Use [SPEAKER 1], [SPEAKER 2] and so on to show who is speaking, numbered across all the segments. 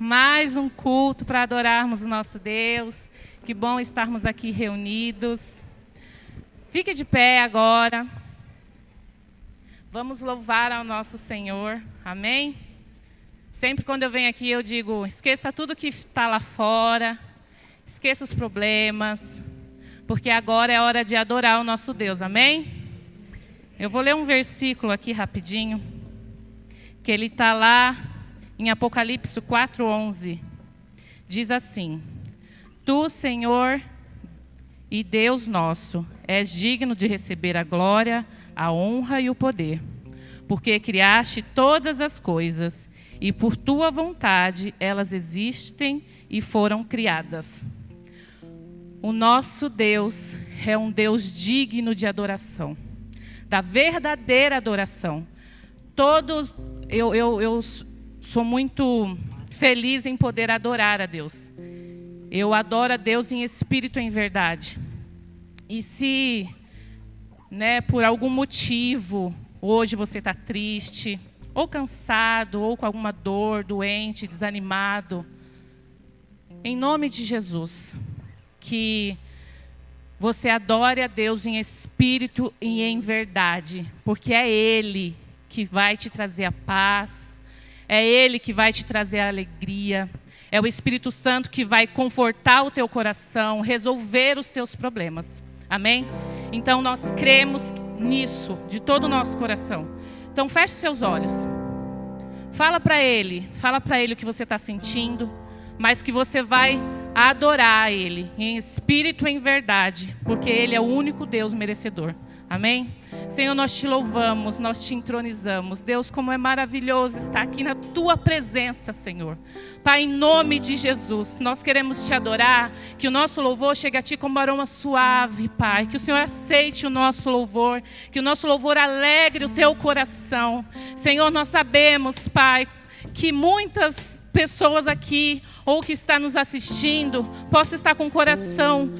[SPEAKER 1] mais um culto para adorarmos o nosso Deus. Que bom estarmos aqui reunidos. Fique de pé agora. Vamos louvar ao nosso Senhor. Amém? Sempre quando eu venho aqui eu digo, esqueça tudo que está lá fora. Esqueça os problemas. Porque agora é hora de adorar o nosso Deus. Amém? Eu vou ler um versículo aqui rapidinho. Que ele está lá em Apocalipse 4:11. Diz assim: Tu, Senhor e Deus nosso, és digno de receber a glória, a honra e o poder, porque criaste todas as coisas, e por tua vontade elas existem e foram criadas. O nosso Deus é um Deus digno de adoração, da verdadeira adoração. Eu sou muito feliz em poder adorar a Deus. Eu adoro a Deus em espírito e em verdade. E se, por algum motivo, hoje você está triste, ou cansado, ou com alguma dor, doente, desanimado, em nome de Jesus, que você adore a Deus em espírito e em verdade, porque é Ele que vai te trazer a paz, é Ele que vai te trazer a alegria, é o Espírito Santo que vai confortar o teu coração, resolver os teus problemas. Amém? Então nós cremos nisso de todo o nosso coração. Então feche seus olhos. Fala para Ele o que você está sentindo, mas que você vai adorar a Ele em espírito e em verdade, porque Ele é o único Deus merecedor. Amém? Senhor, nós te louvamos, nós te entronizamos. Deus, como é maravilhoso estar aqui na tua presença, Senhor. Pai, em nome de Jesus, nós queremos te adorar, que o nosso louvor chegue a ti como aroma suave, Pai. Que o Senhor aceite o nosso louvor, que o nosso louvor alegre o teu coração. Senhor, nós sabemos, Pai, que muitas pessoas aqui, ou que está nos assistindo, possam estar com o coração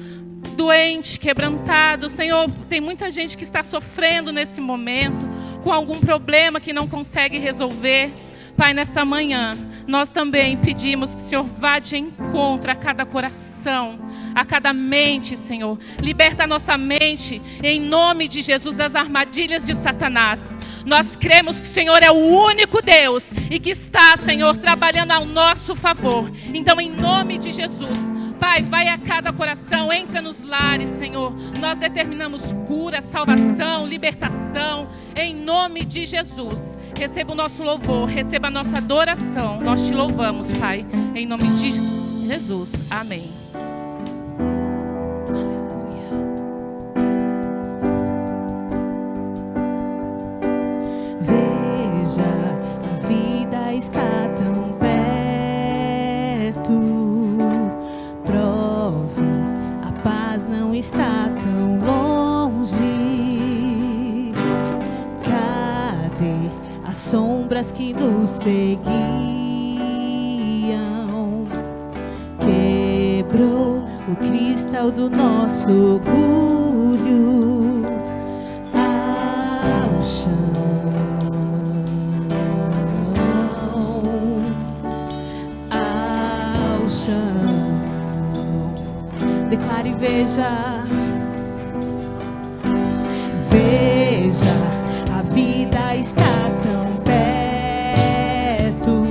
[SPEAKER 1] doente, quebrantado. Senhor, tem muita gente que está sofrendo nesse momento, com algum problema que não consegue resolver. Pai, nessa manhã, nós também pedimos que o Senhor vá de encontro a cada coração, a cada mente, Senhor. Liberta a nossa mente, em nome de Jesus, das armadilhas de Satanás. Nós cremos que o Senhor é o único Deus e que está, Senhor, trabalhando ao nosso favor. Então, em nome de Jesus, Pai, vai a cada coração, entra nos lares, Senhor. Nós determinamos cura, salvação, libertação, em nome de Jesus. Receba o nosso louvor, receba a nossa adoração. Nós te louvamos, Pai, em nome de Jesus. Amém.
[SPEAKER 2] Veja, a vida está tão perto. Prove, a paz não está tão longe. Cadê as sombras que nos seguiam? Quebrou o cristal do nosso orgulho ao chão, ao chão. Declare e veja, veja, a vida está tão perto.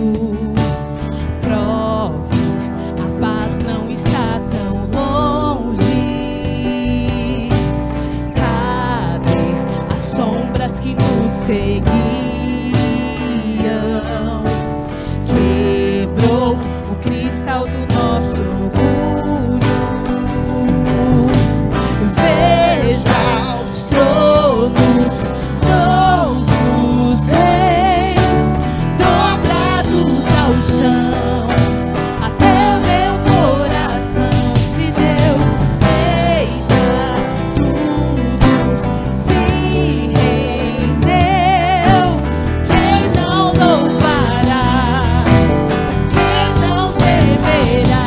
[SPEAKER 2] Prove, a paz não está tão longe. Cadê as sombras que nos seguiam? Quebrou o cristal do nosso orgulho. Veja os tronos, todos reis, dobrados ao chão. Até o meu coração se deu. Eita, tudo se rendeu. Quem não louvará, quem não temerá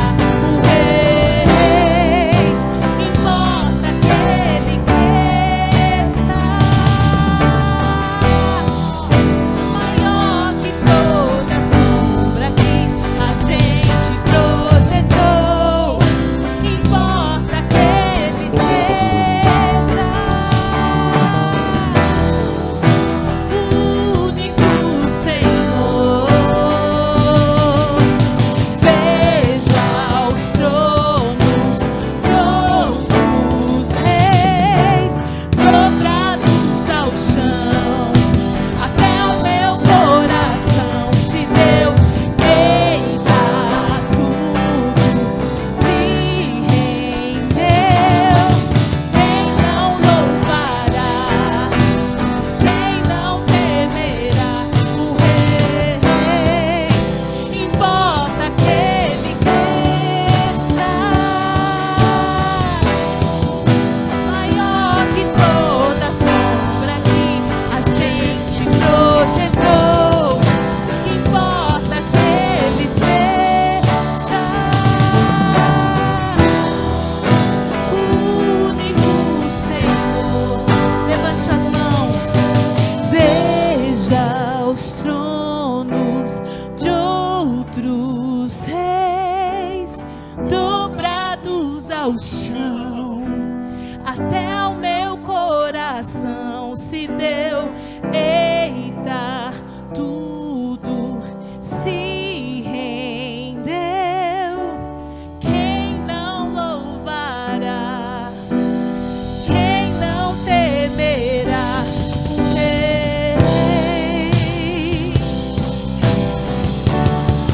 [SPEAKER 2] outros reis dobrados ao chão, até o meu coração se deu. Eita, tudo se rendeu. Quem não louvará? Quem não temerá o Rei?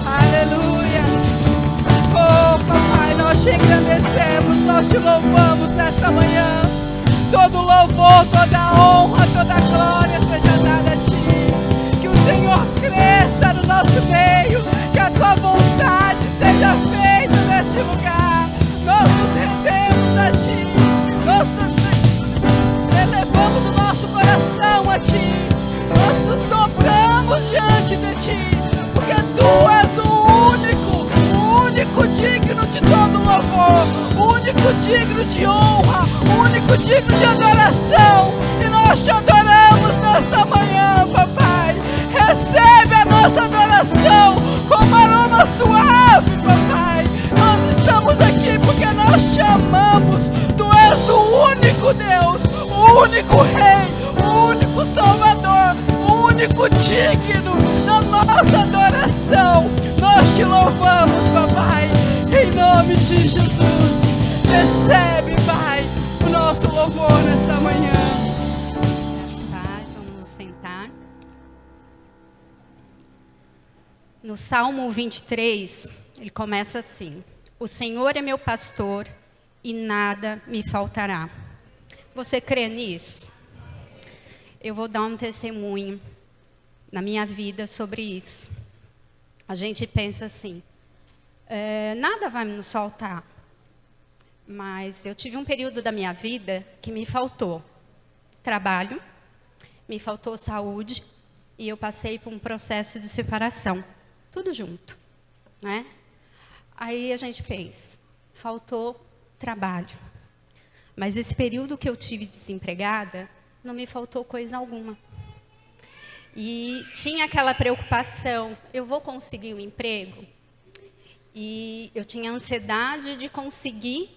[SPEAKER 3] Aleluia. Oh, papai, nós te agradecemos, nós te louvamos nesta manhã. Todo louvor, toda honra, toda glória seja dada a ti. Que o Senhor cresça no nosso meio, que a tua vontade seja feita neste lugar. Nós nos rendemos a ti, nós elevamos o nosso coração a ti, nós nos dobramos diante de ti, porque tu és o único digno de todo louvor, o único digno de honra, o único digno de adoração. E nós te adoramos nesta manhã, papai. Recebe a nossa adoração como aroma suave, papai. Nós estamos aqui porque nós te amamos. Tu és o único Deus, o único Rei, o único Salvador, o único digno da nossa adoração. Nós te louvamos, papai, em nome de Jesus. Recebe, Pai, o nosso louvor nesta manhã.
[SPEAKER 4] Vamos nos sentar. No Salmo 23, ele começa assim: o Senhor é meu pastor e nada me faltará. Você crê nisso? Eu vou dar um testemunho na minha vida sobre isso. A gente pensa assim, nada vai nos faltar. Mas eu tive um período da minha vida que me faltou trabalho, me faltou saúde e eu passei por um processo de separação. Tudo junto, né? Aí a gente pensa, faltou trabalho. Mas esse período que eu tive desempregada, não me faltou coisa alguma. E tinha aquela preocupação, eu vou conseguir um emprego? E eu tinha ansiedade de conseguir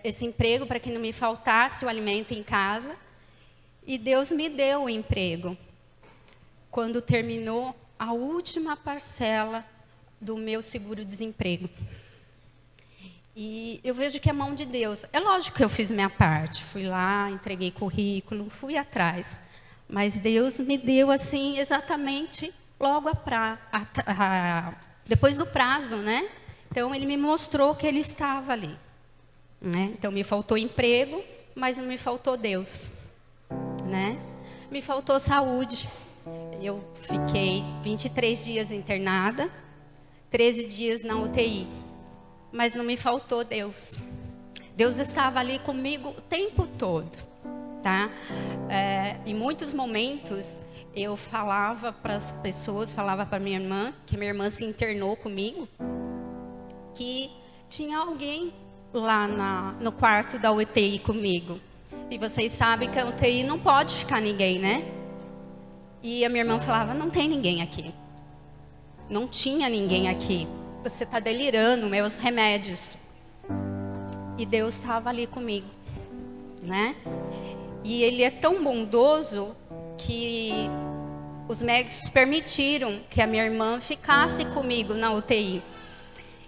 [SPEAKER 4] esse emprego para que não me faltasse o alimento em casa. E Deus me deu o emprego. Quando terminou a última parcela do meu seguro-desemprego. E eu vejo que é a mão de Deus. É lógico que eu fiz minha parte. Fui lá, entreguei currículo, fui atrás. Mas Deus me deu assim exatamente logo depois do prazo, né? Então Ele me mostrou que Ele estava ali, né? Então me faltou emprego, mas não me faltou Deus, né? Me faltou saúde. Eu fiquei 23 dias internada, 13 dias na UTI, mas não me faltou Deus. Deus estava ali comigo o tempo todo, tá? Em muitos momentos eu falava para as pessoas, falava para minha irmã, que minha irmã se internou comigo, que tinha alguém lá no quarto da UTI comigo. E vocês sabem que a UTI não pode ficar ninguém, né? E a minha irmã falava, não tem ninguém aqui. Não tinha ninguém aqui. Você está delirando, meus remédios. E Deus estava ali comigo, né? E Ele é tão bondoso que os médicos permitiram que a minha irmã ficasse comigo na UTI.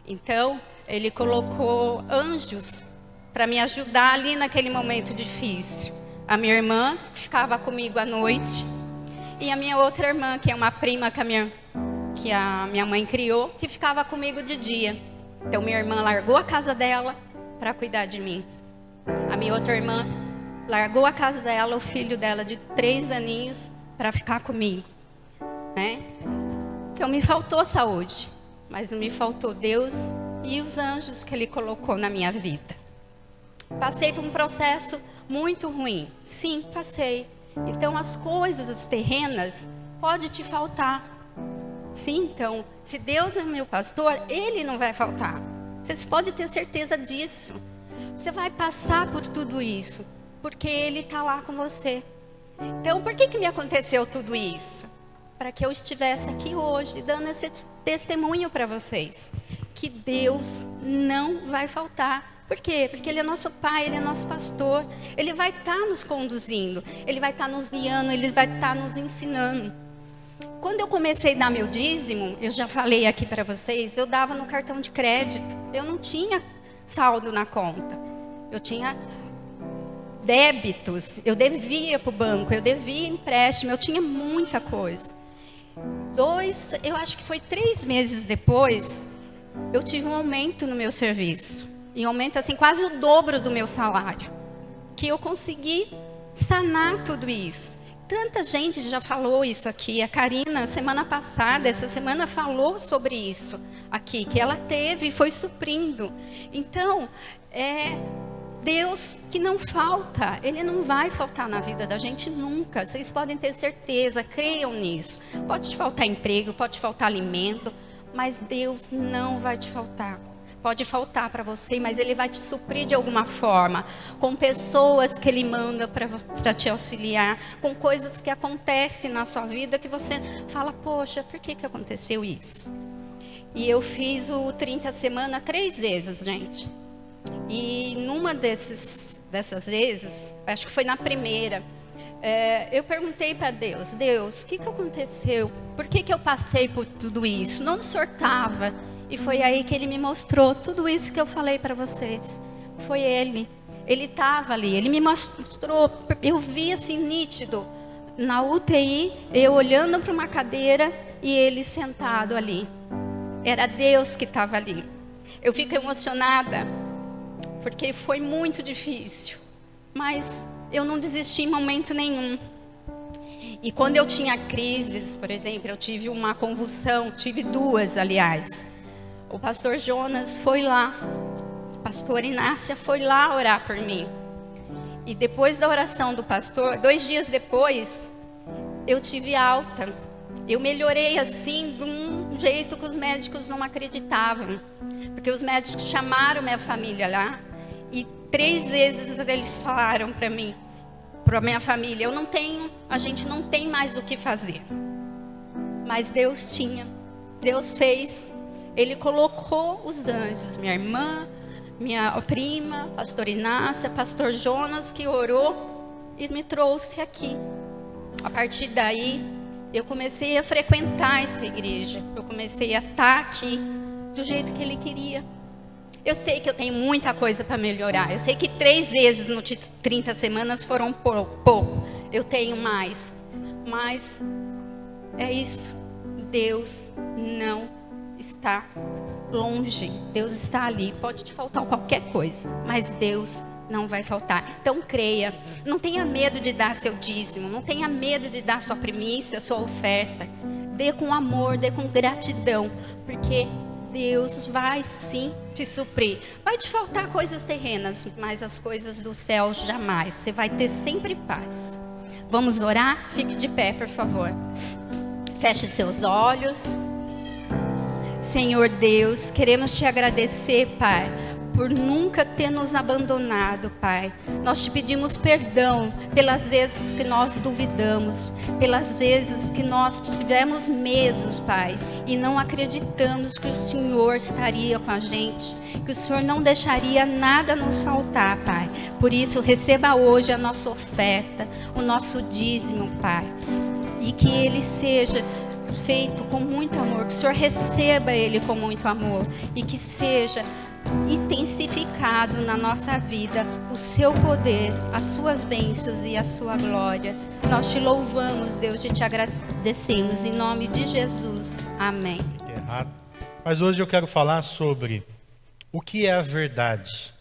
[SPEAKER 4] Então, Ele colocou anjos para me ajudar ali naquele momento difícil. A minha irmã ficava comigo à noite. E a minha outra irmã, que é uma prima que a minha mãe criou, que ficava comigo de dia. Então, minha irmã largou a casa dela para cuidar de mim. A minha outra irmã largou a casa dela, o filho dela de 3 aninhos, para ficar comigo, né? Então, me faltou saúde, mas não me faltou Deus e os anjos que Ele colocou na minha vida. Passei por um processo muito ruim. Sim, passei. Então, as coisas terrenas podem te faltar. Sim, então, se Deus é meu pastor, Ele não vai faltar. Vocês podem ter certeza disso. Você vai passar por tudo isso, porque Ele está lá com você. Então, por que me aconteceu tudo isso? para que eu estivesse aqui hoje, dando esse testemunho para vocês. Que Deus não vai faltar. Por quê? Porque Ele é nosso Pai, Ele é nosso pastor. Ele vai estar nos conduzindo, Ele vai estar nos guiando, Ele vai estar nos ensinando. Quando eu comecei a dar meu dízimo, eu já falei aqui para vocês, eu dava no cartão de crédito. Eu não tinha saldo na conta. Eu tinha débitos, eu devia para o banco, eu devia empréstimo, eu tinha muita coisa. Eu acho que foi 3 meses depois, eu tive um aumento no meu serviço. E um aumento assim, quase o dobro do meu salário. Que eu consegui sanar tudo isso. Tanta gente já falou isso aqui. A Karina, semana passada, essa semana falou sobre isso aqui. Que ela teve e foi suprindo. Então, Deus que não falta, Ele não vai faltar na vida da gente nunca. Vocês podem ter certeza, creiam nisso. Pode te faltar emprego, pode te faltar alimento, mas Deus não vai te faltar. Pode faltar para você, mas Ele vai te suprir de alguma forma. Com pessoas que Ele manda para te auxiliar. Com coisas que acontecem na sua vida que você fala, poxa, por que aconteceu isso? E eu fiz o 30 semana 3 vezes, gente. E numa dessas vezes, acho que foi na primeira, eu perguntei para Deus, o que aconteceu? Por que eu passei por tudo isso? Não sortava. E foi aí que Ele me mostrou tudo isso que eu falei para vocês. Foi Ele estava ali, Ele me mostrou, eu vi assim nítido, na UTI, eu olhando para uma cadeira e Ele sentado ali. Era Deus que estava ali. Eu fico emocionada, porque foi muito difícil, mas eu não desisti em momento nenhum. E quando eu tinha crises, por exemplo, eu tive uma convulsão, tive 2, aliás. O pastor Jonas foi lá, a pastora Inácia foi lá orar por mim. E depois da oração do pastor, 2 dias depois, eu tive alta. Eu melhorei assim, de um jeito que os médicos não acreditavam. Porque os médicos chamaram minha família lá. E 3 vezes eles falaram para mim, para minha família, a gente não tem mais o que fazer. Mas Deus tinha, Deus fez. Ele colocou os anjos, minha irmã, minha prima, pastor Inácia, pastor Jonas, que orou e me trouxe aqui. A partir daí, eu comecei a frequentar essa igreja. Eu comecei a estar aqui do jeito que Ele queria. Eu sei que eu tenho muita coisa para melhorar. Eu sei que 3 vezes no 30 semanas foram pouco. Eu tenho mais. Mas é isso. Deus não está longe. Deus está ali. Pode te faltar qualquer coisa, mas Deus não vai faltar. Então creia. Não tenha medo de dar seu dízimo. Não tenha medo de dar sua primícia, sua oferta. Dê com amor, dê com gratidão. Porque Deus vai sim te suprir. Vai te faltar coisas terrenas, mas as coisas do céu jamais. Você vai ter sempre paz. Vamos orar? Fique de pé, por favor. Feche seus olhos. Senhor Deus, queremos te agradecer, Pai, por nunca ter nos abandonado, Pai. Nós te pedimos perdão pelas vezes que nós duvidamos, pelas vezes que nós tivemos medos, Pai, e não acreditamos que o Senhor estaria com a gente, que o Senhor não deixaria nada nos faltar, Pai. Por isso, receba hoje a nossa oferta, o nosso dízimo, Pai, e que ele seja feito com muito amor, que o Senhor receba ele com muito amor e que seja intensificado na nossa vida o seu poder, as suas bênçãos e a sua glória. Nós te louvamos, Deus, e te agradecemos em nome de Jesus. Amém.
[SPEAKER 5] Mas hoje eu quero falar sobre o que é a verdade,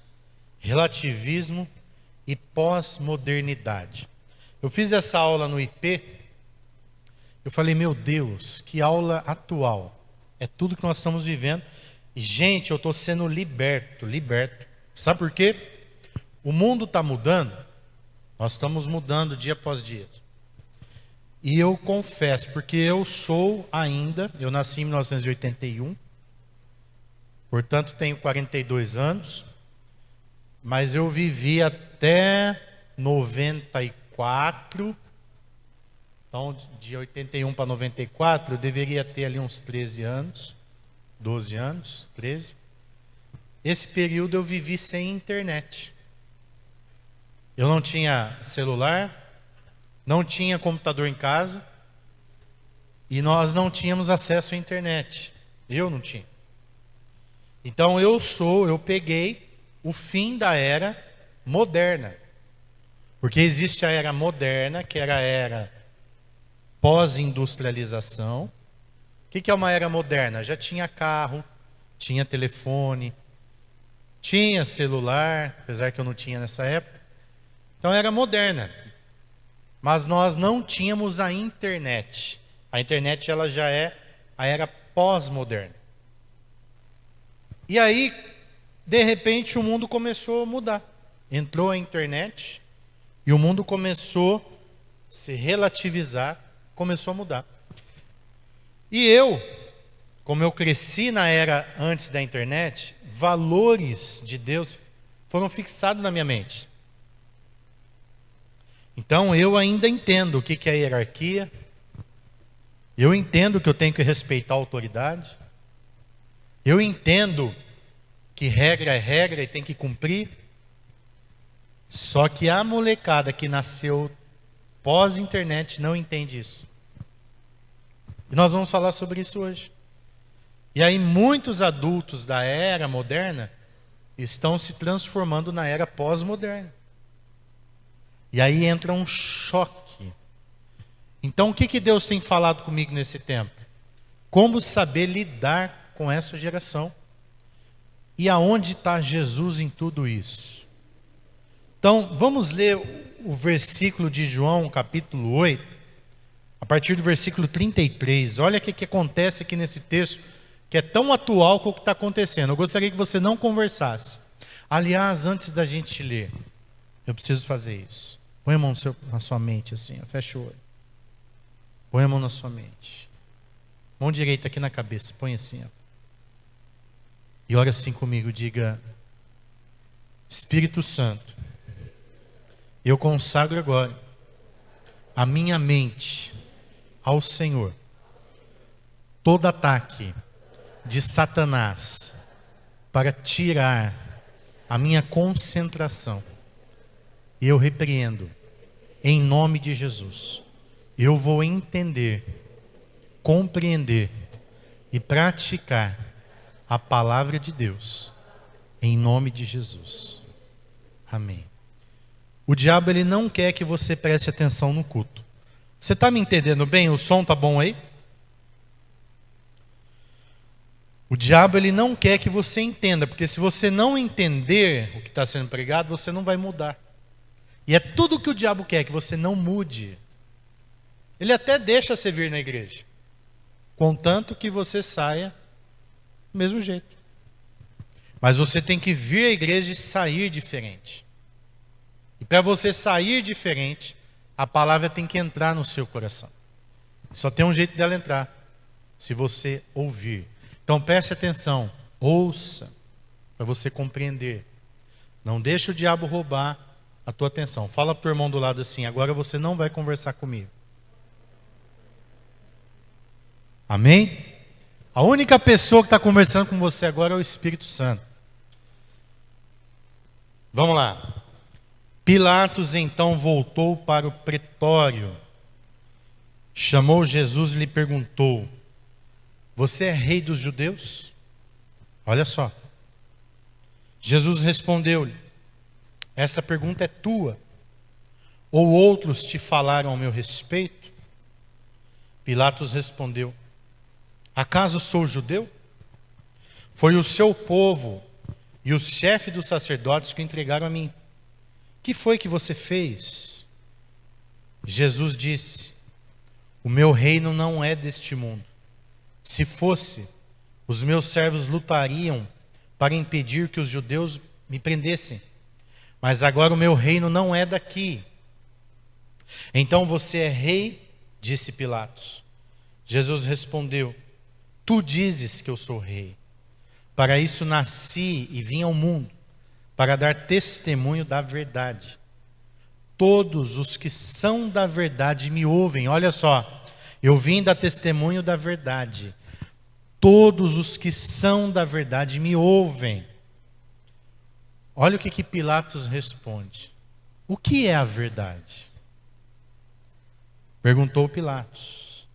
[SPEAKER 5] relativismo e pós-modernidade. Eu fiz essa aula no IP. Eu falei, meu Deus, que aula atual. É tudo que nós estamos vivendo. E, gente, eu estou sendo liberto. Sabe por quê? O mundo está mudando. Nós estamos mudando dia após dia. E eu confesso, porque eu nasci em 1981. Portanto, tenho 42 anos. Mas eu vivi até 94. Então, de 81 para 94, eu deveria ter ali uns 13 anos, 12 anos, 13. Esse período eu vivi sem internet. Eu não tinha celular, não tinha computador em casa e nós não tínhamos acesso à internet. Eu não tinha. Então eu peguei o fim da era moderna. Porque existe a era moderna, que era a era pós-industrialização. O que é uma era moderna? Já tinha carro, tinha telefone, tinha celular, apesar que eu não tinha nessa época. Então era moderna. Mas nós não tínhamos a internet. A internet ela já é a era pós-moderna. E aí, de repente, o mundo começou a mudar. Entrou a internet e o mundo começou a se relativizar, começou a mudar. E eu, como eu cresci na era antes da internet, valores de Deus foram fixados na minha mente. Então eu ainda entendo o que é hierarquia, eu entendo que eu tenho que respeitar a autoridade, eu entendo que regra é regra e tem que cumprir. Só que a molecada que nasceu pós-internet não entende isso. E nós vamos falar sobre isso hoje. E aí muitos adultos da era moderna estão se transformando na era pós-moderna. E aí entra um choque. Então o que Deus tem falado comigo nesse tempo? Como saber lidar com essa geração? E aonde está Jesus em tudo isso? Então vamos ler o versículo de João, capítulo 8, a partir do versículo 33. Olha o que acontece aqui nesse texto, que é tão atual com o que está acontecendo. Eu gostaria que você não conversasse. Aliás, antes da gente ler, eu preciso fazer isso. Põe a mão na sua mente assim, ó, fecha o olho. Põe a mão na sua mente. Mão direita aqui na cabeça, põe assim, ó. E ora assim comigo, diga: Espírito Santo, eu consagro agora a minha mente ao Senhor. Todo ataque de Satanás para tirar a minha concentração, eu repreendo em nome de Jesus. Eu vou entender, compreender e praticar a palavra de Deus em nome de Jesus. Amém. O diabo ele não quer que você preste atenção no culto. Você está me entendendo bem? O som está bom aí? O diabo ele não quer que você entenda, porque se você não entender o que está sendo pregado, você não vai mudar. E é tudo que o diabo quer, que você não mude. Ele até deixa você vir na igreja, contanto que você saia do mesmo jeito. Mas você tem que vir à igreja e sair diferente. E para você sair diferente, a palavra tem que entrar no seu coração. Só tem um jeito dela entrar, se você ouvir. Então preste atenção, ouça, para você compreender. Não deixe o diabo roubar a tua atenção. Fala para o teu irmão do lado assim: agora você não vai conversar comigo. Amém? A única pessoa que está conversando com você agora é o Espírito Santo. Vamos lá. Pilatos então voltou para o pretório, chamou Jesus e lhe perguntou: você é rei dos judeus? Olha só. Jesus respondeu-lhe: essa pergunta é tua, ou outros te falaram ao meu respeito? Pilatos respondeu: acaso sou judeu? Foi o seu povo e os chefes dos sacerdotes que o entregaram a mim. Que foi que você fez? Jesus disse: o meu reino não é deste mundo. Se fosse, os meus servos lutariam para impedir que os judeus me prendessem. Mas agora o meu reino não é daqui. Então você é rei? Disse Pilatos. Jesus respondeu: tu dizes que eu sou rei. Para isso nasci e vim ao mundo, para dar testemunho da verdade. todos os que são da verdade me ouvem. Olha só, eu vim dar testemunho da verdade. Todos os que são da verdade me ouvem. Olha o que Pilatos responde. O que é a verdade? Perguntou Pilatos.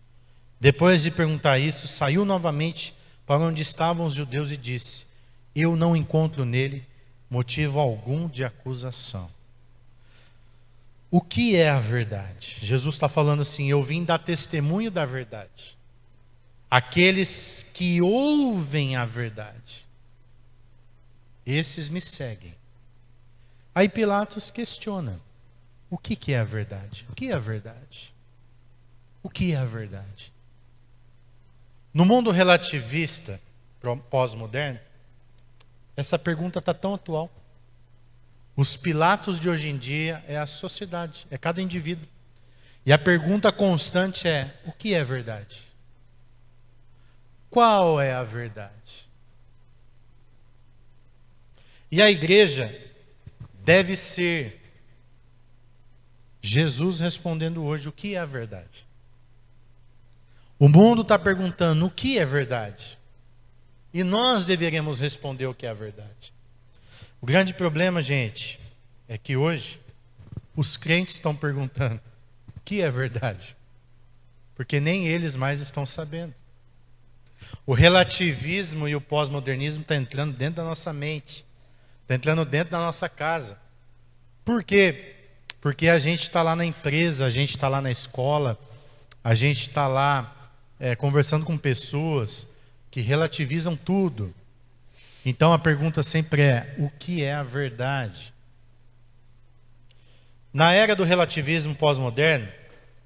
[SPEAKER 5] Depois de perguntar isso, saiu novamente para onde estavam os judeus e disse: eu não encontro nele motivo algum de acusação. O que é a verdade? Jesus está falando assim: eu vim dar testemunho da verdade. Aqueles que ouvem a verdade, esses me seguem. Aí Pilatos questiona: o que é a verdade? O que é a verdade? O que é a verdade? No mundo relativista, pós-moderno, essa pergunta está tão atual. Os Pilatos de hoje em dia é a sociedade, é cada indivíduo. E a pergunta constante é: o que é verdade? Qual é a verdade? E a igreja deve ser Jesus respondendo hoje: o que é a verdade? O mundo está perguntando o que é verdade. E nós deveríamos responder o que é a verdade. O grande problema, gente, é que hoje os crentes estão perguntando o que é verdade. Porque nem eles mais estão sabendo. O relativismo e o pós-modernismo estão entrando dentro da nossa mente. Está entrando dentro da nossa casa. Por quê? Porque a gente está lá na empresa, a gente está lá na escola, a gente está lá conversando com pessoas que relativizam tudo. Então a pergunta sempre é: o que é a verdade? Na era do relativismo pós-moderno,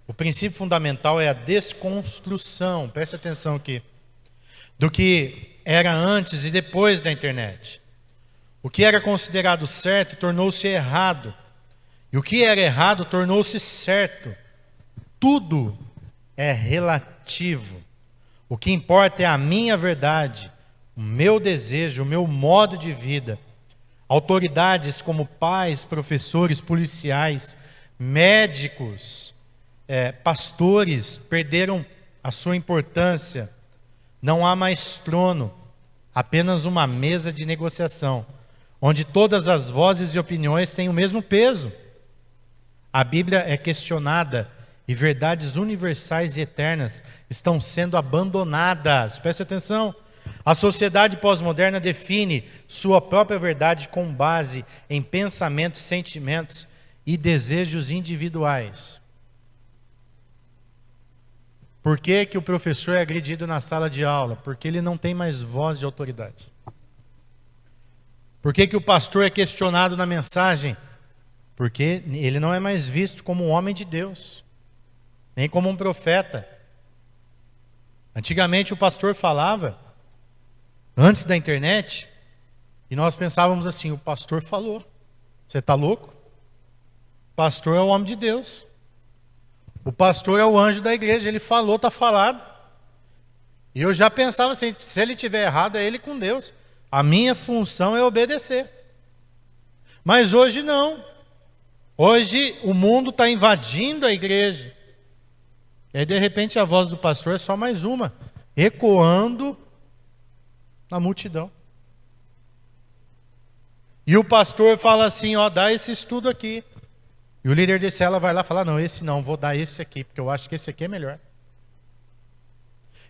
[SPEAKER 5] o princípio fundamental é a desconstrução, preste atenção aqui, do que era antes e depois da internet. O que era considerado certo tornou-se errado, e o que era errado tornou-se certo. Tudo é relativo. O que importa é a minha verdade, o meu desejo, o meu modo de vida. Autoridades como pais, professores, policiais, médicos, pastores perderam a sua importância. Não há mais trono, apenas uma mesa de negociação, onde todas as vozes e opiniões têm o mesmo peso. A Bíblia é questionada e verdades universais e eternas estão sendo abandonadas. Preste atenção. A sociedade pós-moderna define sua própria verdade com base em pensamentos, sentimentos e desejos individuais. Por que o professor é agredido na sala de aula? Porque ele não tem mais voz de autoridade. Por que o pastor é questionado na mensagem? Porque ele não é mais visto como um homem de Deus, nem como um profeta. Antigamente o pastor falava, antes da internet, e nós pensávamos assim: o pastor falou. Você está louco? O pastor é o homem de Deus. O pastor é o anjo da igreja, ele falou, está falado. E eu já pensava assim: se ele estiver errado, é ele com Deus. A minha função é obedecer. Mas hoje não. Hoje o mundo está invadindo a igreja. E aí de repente a voz do pastor é só mais uma, ecoando na multidão. E o pastor fala assim: ó, dá esse estudo aqui. E o líder de célula vai lá e fala: não, esse não, vou dar esse aqui, porque eu acho que esse aqui é melhor.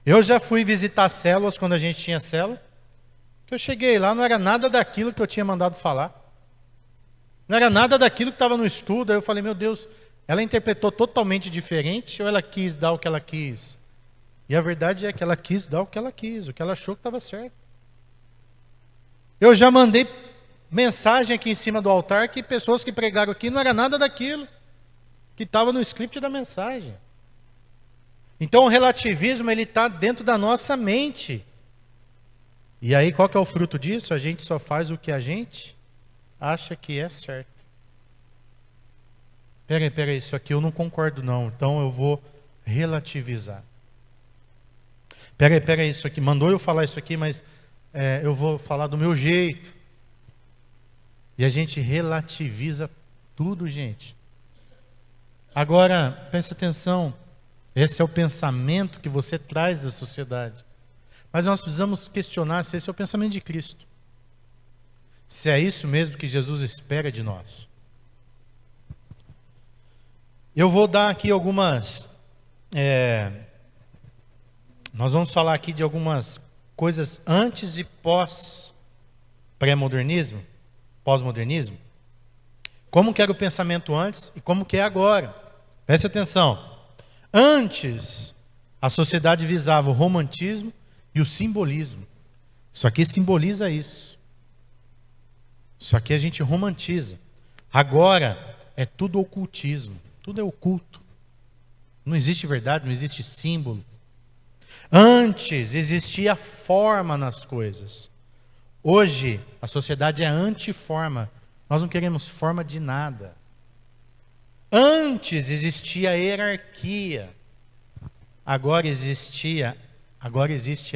[SPEAKER 5] Eu já fui visitar células quando a gente tinha célula, que eu cheguei lá, não era nada daquilo que eu tinha mandado falar. Não era nada daquilo que estava no estudo. Aí eu falei: meu Deus, ela interpretou totalmente diferente ou ela quis dar o que ela quis? E a verdade é que ela quis dar o que ela quis, o que ela achou que estava certo. Eu já mandei mensagem aqui em cima do altar que pessoas que pregaram aqui não era nada daquilo que estava no script da mensagem. Então o relativismo, ele está dentro da nossa mente. E aí qual que é o fruto disso? A gente só faz o que a gente acha que é certo. Peraí, isso aqui eu não concordo não, então eu vou relativizar. Peraí, isso aqui, mandou eu falar isso aqui, mas eu vou falar do meu jeito. E a gente relativiza tudo, gente. Agora, preste atenção, esse é o pensamento que você traz da sociedade. Mas nós precisamos questionar se esse é o pensamento de Cristo. Se é isso mesmo que Jesus espera de nós. Eu vou dar aqui algumas... nós vamos falar aqui de algumas coisas antes e pós pré-modernismo, pós-modernismo. Como que era o pensamento antes e como que é agora. Preste atenção. Antes, a sociedade visava o romantismo e o simbolismo. Isso aqui simboliza isso. Isso aqui a gente romantiza. Agora, é tudo ocultismo. Tudo é oculto. Não existe verdade, não existe símbolo. Antes existia forma nas coisas. Hoje, a sociedade é antiforma. Nós não queremos forma de nada. Antes existia hierarquia. Agora existe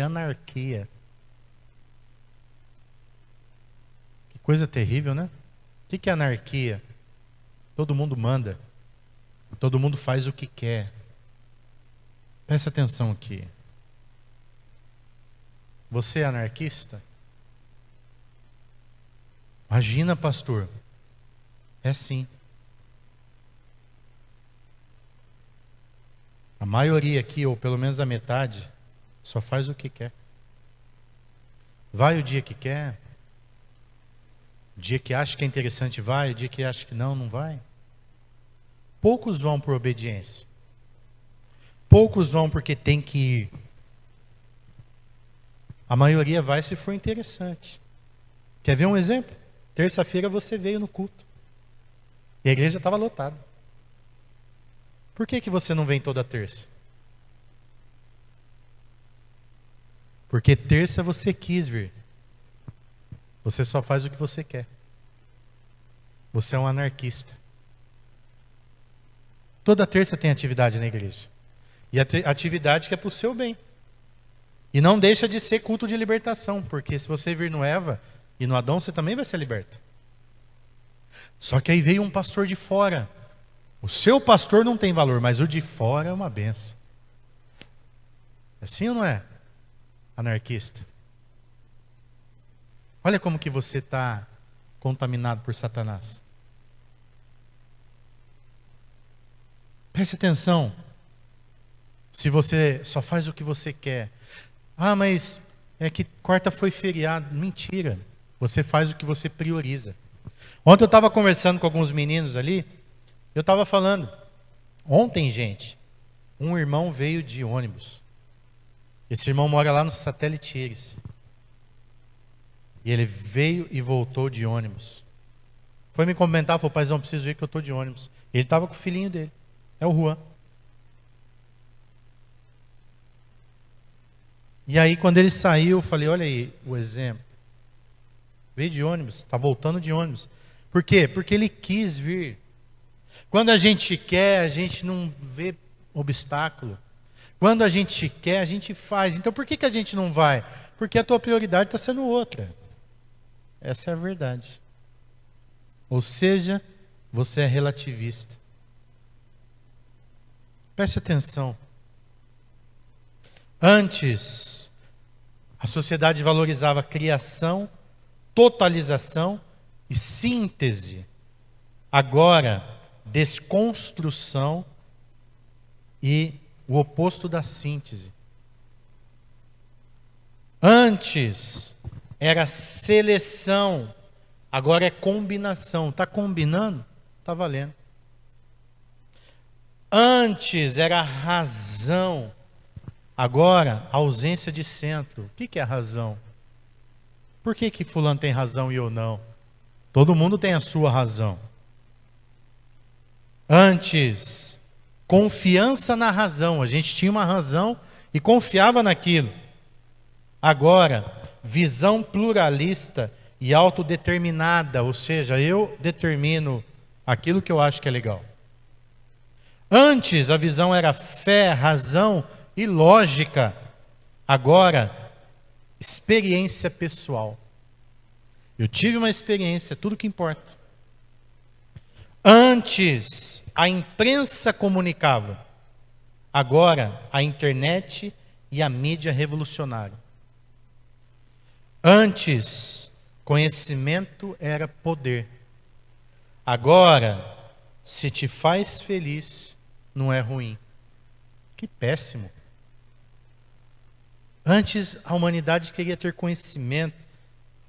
[SPEAKER 5] anarquia. Que coisa terrível, né? O que é anarquia? Todo mundo manda. Todo mundo faz o que quer. Presta atenção aqui. Você é anarquista? Imagina, pastor. É sim. A maioria aqui, ou pelo menos a metade, só faz o que quer. Vai o dia que quer. O dia que acha que é interessante vai, o dia que acha que não vai. Poucos vão por obediência. Poucos vão porque tem que ir. A maioria vai se for interessante. Quer ver um exemplo? Terça-feira você veio no culto. E a igreja estava lotada. Por que você não vem toda terça? Porque terça você quis vir. Você só faz o que você quer. Você é um anarquista. Toda terça tem atividade na igreja. E a atividade que é para o seu bem. E não deixa de ser culto de libertação. Porque se você vir no Eva e no Adão, você também vai ser liberto. Só que aí veio um pastor de fora. O seu pastor não tem valor, mas o de fora é uma benção. É assim ou não é? Anarquista. Olha como que você está contaminado por Satanás. Preste atenção. Se você só faz o que você quer. Ah, mas é que quarta foi feriado. Mentira. Você faz o que você prioriza. Ontem eu estava conversando com alguns meninos ali. Eu estava falando. Ontem, gente, um irmão veio de ônibus. Esse irmão mora lá no Satélite Íris. E ele veio e voltou de ônibus. Foi me comentar, falou, paizão, preciso ir que eu estou de ônibus. Ele estava com o filhinho dele. É o Juan. E aí, quando ele saiu, eu falei, olha aí o exemplo. Veio de ônibus, está voltando de ônibus. Por quê? Porque ele quis vir. Quando a gente quer, a gente não vê obstáculo. Quando a gente quer, a gente faz. Então, por que a gente não vai? Porque a tua prioridade está sendo outra. Essa é a verdade. Ou seja, você é relativista. Preste atenção. Antes, a sociedade valorizava criação, totalização e síntese. Agora, desconstrução e o oposto da síntese. Antes era seleção, agora é combinação. Está combinando? Está valendo. Antes era razão, agora ausência de centro. O que é a razão? Por que fulano tem razão e eu não? Todo mundo tem a sua razão. Antes, confiança na razão. A gente tinha uma razão e confiava naquilo. Agora, visão pluralista e autodeterminada. Ou seja, eu determino aquilo que eu acho que é legal. Antes, a visão era fé, razão e lógica. Agora, experiência pessoal. Eu tive uma experiência, tudo que importa. Antes, a imprensa comunicava. Agora, a internet e a mídia revolucionaram. Antes, conhecimento era poder. Agora, se te faz feliz, não é ruim. Que péssimo. Antes, a humanidade queria ter conhecimento,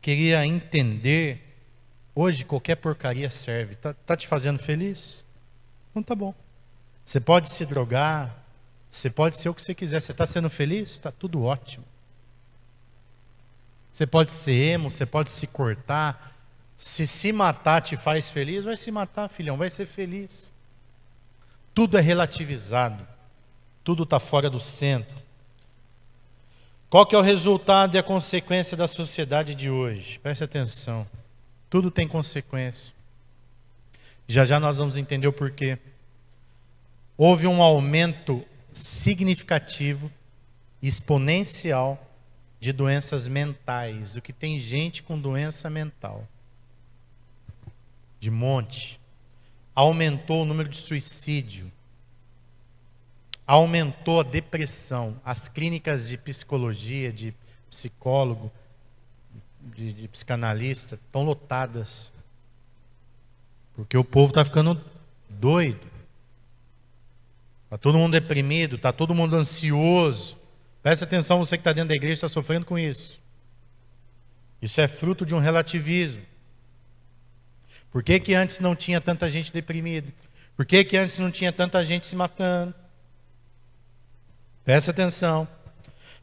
[SPEAKER 5] queria entender. Hoje, qualquer porcaria serve. Tá te fazendo feliz? Não tá bom. Você pode se drogar, você pode ser o que você quiser. Você está sendo feliz? Está tudo ótimo. Você pode ser emo, você pode se cortar. Se matar te faz feliz, vai se matar, filhão, vai ser feliz. Tudo é relativizado. Tudo está fora do centro. Qual que é o resultado e a consequência da sociedade de hoje? Preste atenção. Tudo tem consequência. Já já nós vamos entender o porquê. Houve um aumento significativo, exponencial, de doenças mentais. O que tem gente com doença mental. De monte. Aumentou o número de suicídio. Aumentou a depressão. As clínicas de psicologia, de psicólogo, de psicanalista, estão lotadas. Porque o povo está ficando doido. Está todo mundo deprimido, está todo mundo ansioso. Presta atenção, você que está dentro da igreja está sofrendo com isso. Isso é fruto de um relativismo. Por que que antes não tinha tanta gente deprimida? Por que que antes não tinha tanta gente se matando? Presta atenção.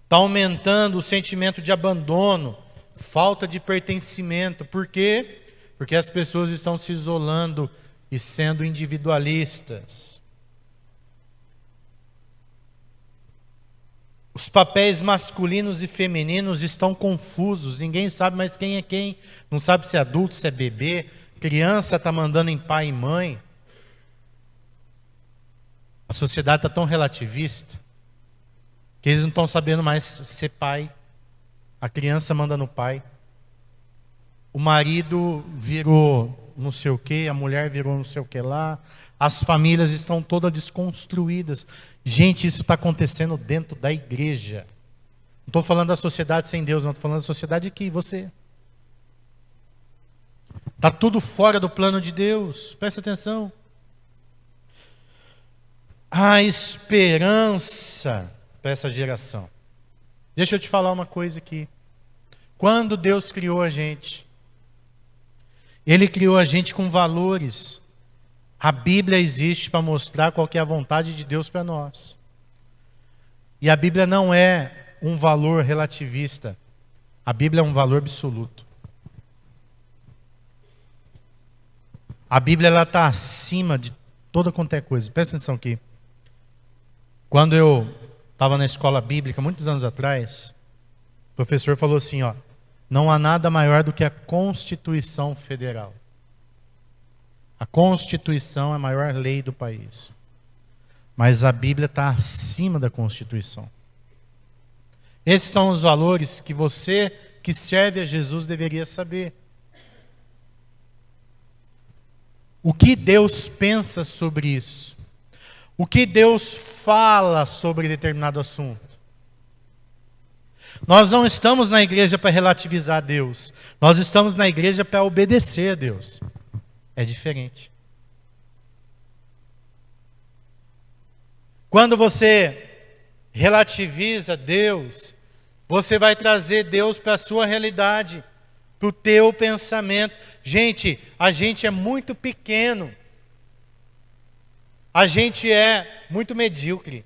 [SPEAKER 5] Está aumentando o sentimento de abandono, falta de pertencimento. Por quê? Porque as pessoas estão se isolando e sendo individualistas. Os papéis masculinos e femininos estão confusos. Ninguém sabe mais quem é quem. Não sabe se é adulto, se é bebê. Criança está mandando em pai e mãe. A sociedade está tão relativista que eles não estão sabendo mais ser pai. A criança manda no pai. O marido virou não sei o que, a mulher virou não sei o que lá. As famílias estão todas desconstruídas. Gente, isso está acontecendo dentro da igreja. Não estou falando da sociedade sem Deus, não. Estou falando da sociedade aqui, você. Está tudo fora do plano de Deus. Presta atenção. A esperança para essa geração. Deixa eu te falar uma coisa aqui. Quando Deus criou a gente, Ele criou a gente com valores. A Bíblia existe para mostrar qual que é a vontade de Deus para nós. E a Bíblia não é um valor relativista. A Bíblia é um valor absoluto. A Bíblia está acima de toda qualquer coisa. Presta atenção aqui. Quando eu estava na escola bíblica, muitos anos atrás, o professor falou assim, ó, não há nada maior do que a Constituição Federal. A Constituição é a maior lei do país. Mas a Bíblia está acima da Constituição. Esses são os valores que você que serve a Jesus deveria saber. O que Deus pensa sobre isso? O que Deus fala sobre determinado assunto? Nós não estamos na igreja para relativizar Deus. Nós estamos na igreja para obedecer a Deus. É diferente. Quando você relativiza Deus, você vai trazer Deus para a sua realidade, para o teu pensamento. Gente, a gente é muito pequeno. A gente é muito medíocre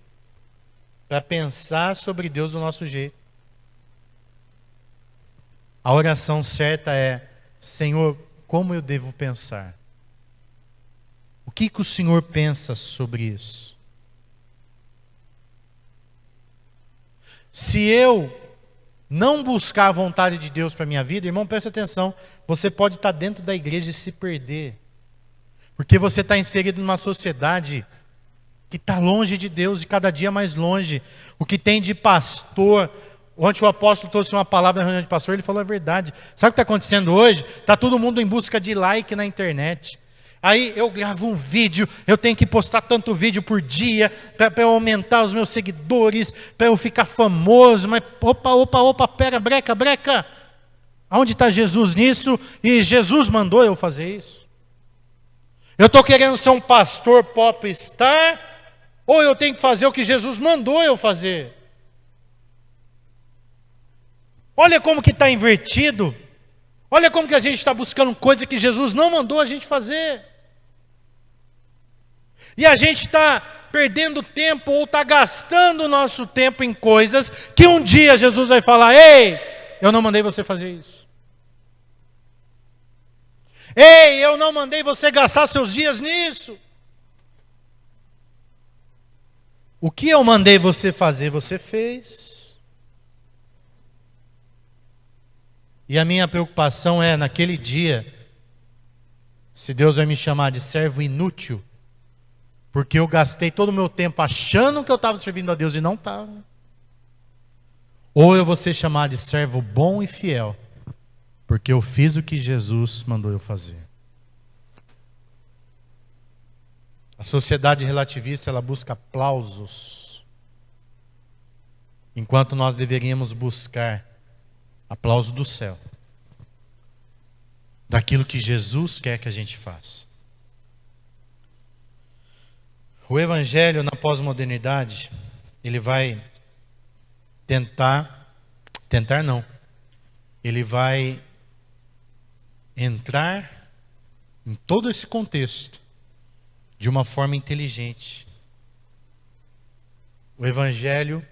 [SPEAKER 5] para pensar sobre Deus do nosso jeito. A oração certa é: Senhor, como eu devo pensar? O que o Senhor pensa sobre isso? Se eu não buscar a vontade de Deus para a minha vida, irmão, presta atenção, você pode estar dentro da igreja e se perder. Porque você está inserido numa sociedade que está longe de Deus e cada dia mais longe. O que tem de pastor... Ontem o apóstolo trouxe uma palavra na reunião de pastor, ele falou a verdade. Sabe o que está acontecendo hoje? Está todo mundo em busca de like na internet. Aí eu gravo um vídeo, eu tenho que postar tanto vídeo por dia para eu aumentar os meus seguidores, para eu ficar famoso. Mas opa, pera, breca. Aonde está Jesus nisso? E Jesus mandou eu fazer isso? Eu estou querendo ser um pastor popstar, ou eu tenho que fazer o que Jesus mandou eu fazer? Olha como que está invertido. Olha como que a gente está buscando coisa que Jesus não mandou a gente fazer. E a gente está perdendo tempo ou está gastando o nosso tempo em coisas que um dia Jesus vai falar: ei, eu não mandei você fazer isso. Ei, eu não mandei você gastar seus dias nisso. O que eu mandei você fazer, você fez. E a minha preocupação é, naquele dia, se Deus vai me chamar de servo inútil, porque eu gastei todo o meu tempo achando que eu estava servindo a Deus e não estava. Ou eu vou ser chamado de servo bom e fiel, porque eu fiz o que Jesus mandou eu fazer. A sociedade relativista, ela busca aplausos, enquanto nós deveríamos buscar aplauso do céu, daquilo que Jesus quer que a gente faça. O evangelho na pós-modernidade, ele vai ele vai entrar em todo esse contexto de uma forma inteligente. O evangelho,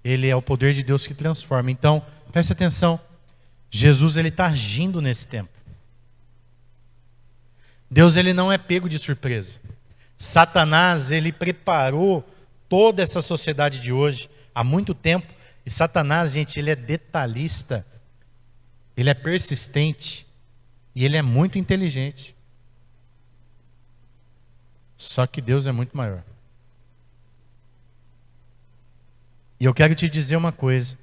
[SPEAKER 5] ele é o poder de Deus que transforma. Então, preste atenção, Jesus, ele está agindo nesse tempo. Deus, ele não é pego de surpresa. Satanás, ele preparou toda essa sociedade de hoje há muito tempo. E Satanás, gente, ele é detalhista, ele é persistente e ele é muito inteligente. Só que Deus é muito maior. E eu quero te dizer uma coisa,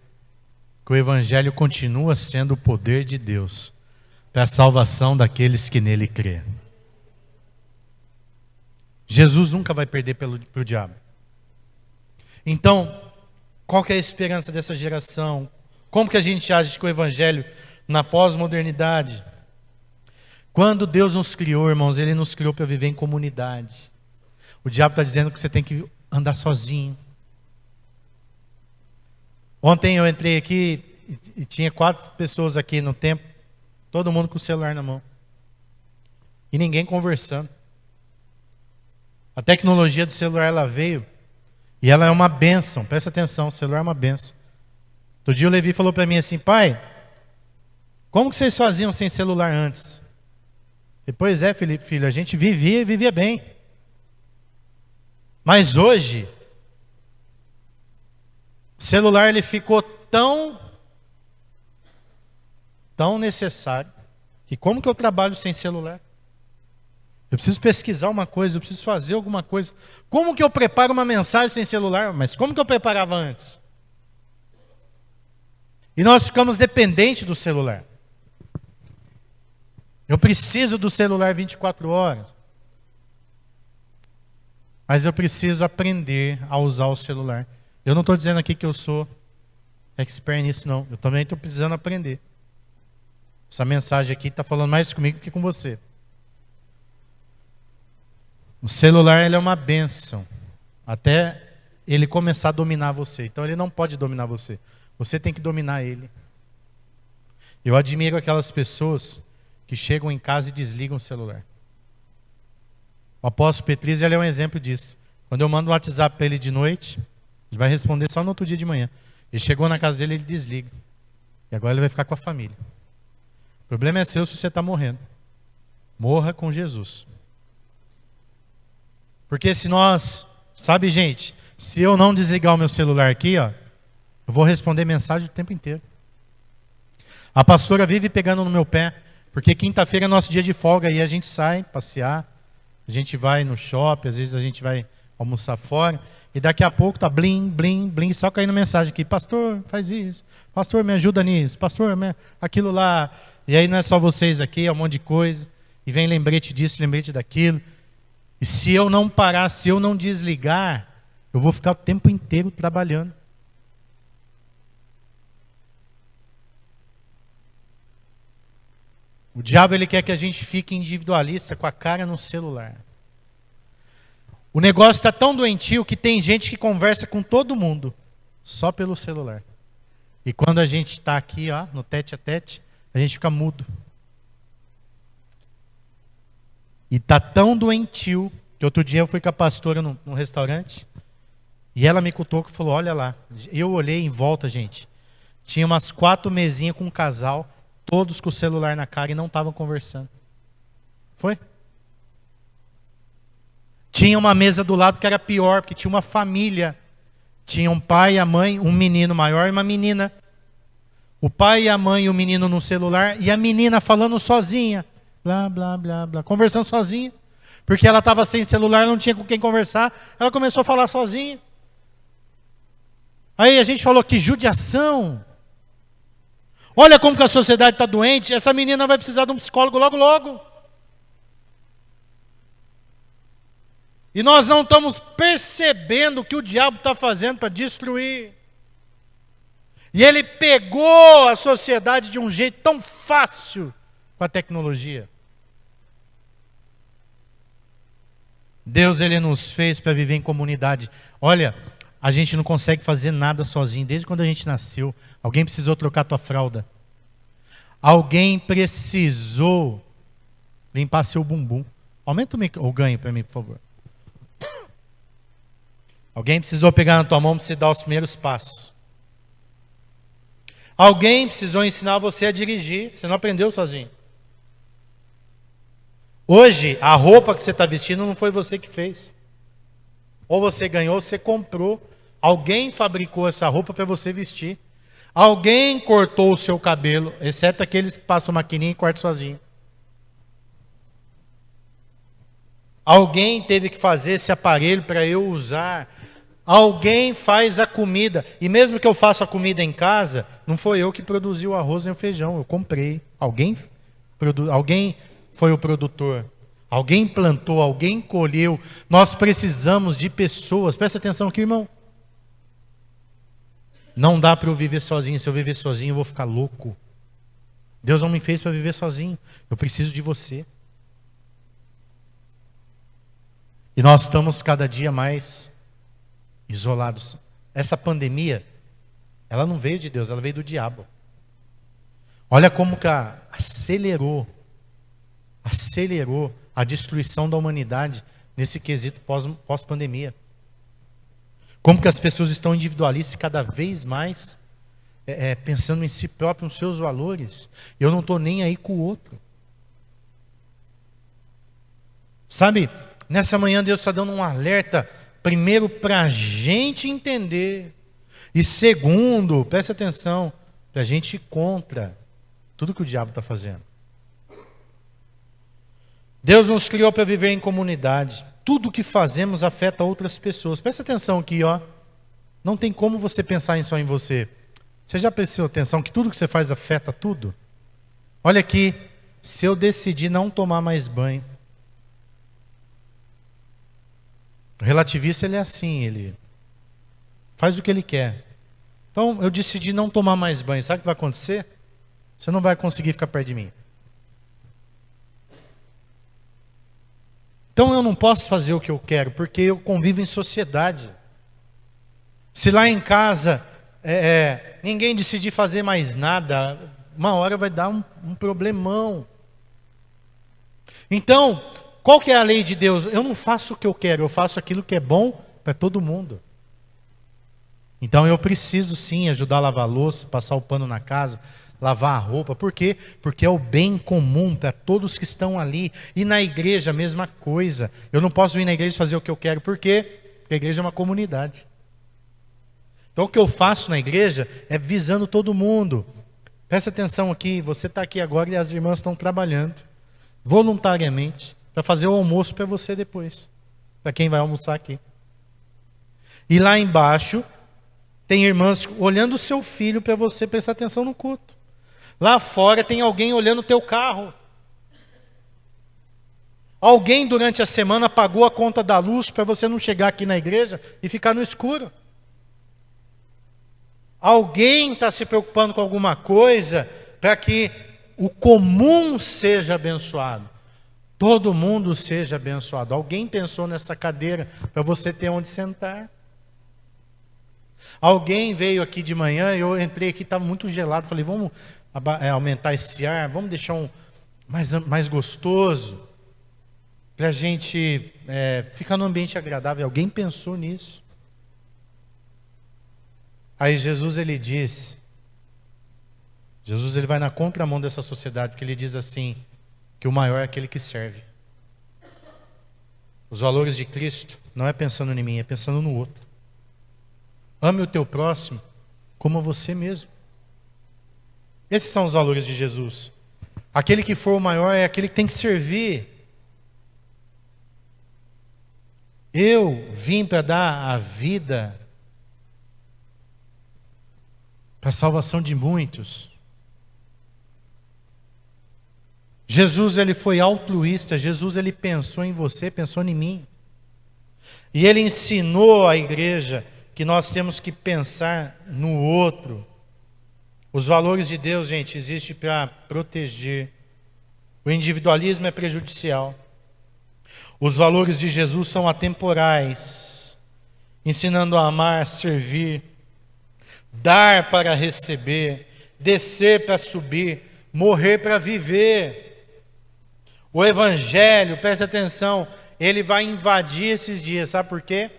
[SPEAKER 5] que o evangelho continua sendo o poder de Deus para a salvação daqueles que nele crêem. Jesus nunca vai perder para o diabo. Então, qual que é a esperança dessa geração? Como que a gente age com o evangelho na pós-modernidade? Quando Deus nos criou, irmãos, ele nos criou para viver em comunidade. O diabo está dizendo que você tem que andar sozinho. Ontem eu entrei aqui e tinha 4 pessoas aqui no templo, todo mundo com o celular na mão. E ninguém conversando. A tecnologia do celular, ela veio e ela é uma bênção. Presta atenção, o celular é uma bênção. Outro dia o Levi falou para mim assim: pai, como que vocês faziam sem celular antes? Pois é, Felipe, filho, a gente vivia e vivia bem. Mas hoje, o celular ele ficou tão necessário, que como que eu trabalho sem celular? Eu preciso pesquisar uma coisa, eu preciso fazer alguma coisa. Como que eu preparo uma mensagem sem celular? Mas como que eu preparava antes? E nós ficamos dependentes do celular. Eu preciso do celular 24 horas. Mas eu preciso aprender a usar o celular. Eu não estou dizendo aqui que eu sou expert nisso, não. Eu também estou precisando aprender. Essa mensagem aqui está falando mais comigo que com você. O celular ele é uma bênção. Até ele começar a dominar você. Então ele não pode dominar você. Você tem que dominar ele. Eu admiro aquelas pessoas que chegam em casa e desligam o celular. O apóstolo Petriz, ele é um exemplo disso. Quando eu mando um WhatsApp para ele de noite, ele vai responder só no outro dia de manhã. Ele chegou na casa dele, ele desliga. E agora ele vai ficar com a família. O problema é seu se você está morrendo. Morra com Jesus. Porque se nós, sabe gente, se eu não desligar o meu celular aqui, ó, eu vou responder mensagem o tempo inteiro. A pastora vive pegando no meu pé, porque quinta-feira é nosso dia de folga e a gente sai passear, a gente vai no shopping, às vezes a gente vai almoçar fora, e daqui a pouco tá blim, blim, blim, só caindo mensagem aqui: pastor, faz isso, pastor, me ajuda nisso, pastor, aquilo lá. E aí não é só vocês aqui, é um monte de coisa. e vem lembrete disso, lembrete daquilo. E se eu não parar, se eu não desligar, eu vou ficar o tempo inteiro trabalhando. O diabo ele quer que a gente fique individualista com a cara no celular. O negócio está tão doentio que tem gente que conversa com todo mundo só pelo celular. E quando a gente está aqui, ó, no tete a tete, a gente fica mudo. E está tão doentio que outro dia eu fui com a pastora num restaurante e ela me cutucou e falou, olha lá. Eu olhei em volta, gente. Tinha umas 4 mesinhas com um casal, todos com o celular na cara e não estavam conversando. Foi? Tinha uma mesa do lado que era pior, porque tinha uma família. Tinha um pai, a mãe, um menino maior e uma menina. O pai, a mãe e o menino no celular e a menina falando sozinha. Blá, blá, blá, blá. Conversando sozinha. Porque ela estava sem celular, não tinha com quem conversar. Ela começou a falar sozinha. Aí a gente falou que judiação. Olha como que a sociedade está doente. Essa menina vai precisar de um psicólogo logo, logo. E nós não estamos percebendo o que o diabo está fazendo para destruir. E ele pegou a sociedade de um jeito tão fácil com a tecnologia. Deus ele nos fez para viver em comunidade. Olha, a gente não consegue fazer nada sozinho. Desde quando a gente nasceu, alguém precisou trocar a tua fralda. Alguém precisou limpar seu bumbum. Aumenta o ganho para mim, por favor. Alguém precisou pegar na tua mão para você dar os primeiros passos. Alguém precisou ensinar você a dirigir. Você não aprendeu sozinho. Hoje, a roupa que você está vestindo não foi você que fez. Ou você ganhou, ou você comprou. Alguém fabricou essa roupa para você vestir. Alguém cortou o seu cabelo, exceto aqueles que passam maquininha e cortam sozinho. Alguém teve que fazer esse aparelho para eu usar. Alguém faz a comida. E mesmo que eu faça a comida em casa, não foi eu que produzi o arroz nem o feijão. Eu comprei. Alguém foi o produtor. Alguém plantou, alguém colheu. Nós precisamos de pessoas. Presta atenção aqui, irmão. Não dá para eu viver sozinho. Se eu viver sozinho, eu vou ficar louco. Deus não me fez para viver sozinho. Eu preciso de você. E nós estamos cada dia mais isolados. Essa pandemia, ela não veio de Deus, ela veio do diabo. Olha como que acelerou a destruição da humanidade nesse quesito pós-pandemia. Como que as pessoas estão individualistas cada vez mais pensando em si próprio, nos seus valores. Eu não estou nem aí com o outro. Sabe, nessa manhã Deus está dando um alerta, primeiro para a gente entender, e segundo, preste atenção, para a gente ir contra tudo que o diabo está fazendo. Deus nos criou para viver em comunidade. Tudo que fazemos afeta outras pessoas. Presta atenção aqui, ó. Não tem como você pensar só em você. Você já prestou atenção que tudo que você faz afeta tudo? Olha aqui, se eu decidir não tomar mais banho. O relativista ele é assim, ele faz o que ele quer. Então eu decidi não tomar mais banho. Sabe o que vai acontecer? Você não vai conseguir ficar perto de mim. Então eu não posso fazer o que eu quero, porque eu convivo em sociedade. Se lá em casa ninguém decidir fazer mais nada, uma hora vai dar um problemão. Então, qual que é a lei de Deus? Eu não faço o que eu quero, eu faço aquilo que é bom para todo mundo. Então eu preciso sim ajudar a lavar a louça, passar o pano na casa, lavar a roupa. Por quê? Porque é o bem comum para todos que estão ali. E na igreja a mesma coisa. Eu não posso vir na igreja fazer o que eu quero. Por quê? Porque a igreja é uma comunidade. Então o que eu faço na igreja é visando todo mundo. Presta atenção aqui, você está aqui agora e as irmãs estão trabalhando voluntariamente para fazer o almoço para você depois. Para quem vai almoçar aqui. E lá embaixo tem irmãs olhando o seu filho para você prestar atenção no culto. Lá fora tem alguém olhando o teu carro. Alguém durante a semana pagou a conta da luz para você não chegar aqui na igreja e ficar no escuro. Alguém está se preocupando com alguma coisa para que o comum seja abençoado. Todo mundo seja abençoado. Alguém pensou nessa cadeira para você ter onde sentar. Alguém veio aqui de manhã, eu entrei aqui, estava muito gelado. Falei, vamos aumentar esse ar, vamos deixar mais gostoso, para a gente ficar num ambiente agradável. Alguém pensou nisso. Aí Jesus ele vai na contramão dessa sociedade, porque ele diz assim, que o maior é aquele que serve. Os valores de Cristo não é pensando em mim, é pensando no outro. Ame o teu próximo como você mesmo. Esses são os valores de Jesus. Aquele que for o maior é aquele que tem que servir. Eu vim para dar a vida para a salvação de muitos. Jesus ele foi altruísta, Jesus ele pensou em você, pensou em mim. E ele ensinou à igreja que nós temos que pensar no outro. Os valores de Deus, gente, existem para proteger. O individualismo é prejudicial. Os valores de Jesus são atemporais, ensinando a amar, a servir, dar para receber, descer para subir, morrer para viver. O Evangelho, preste atenção, ele vai invadir esses dias, sabe por quê?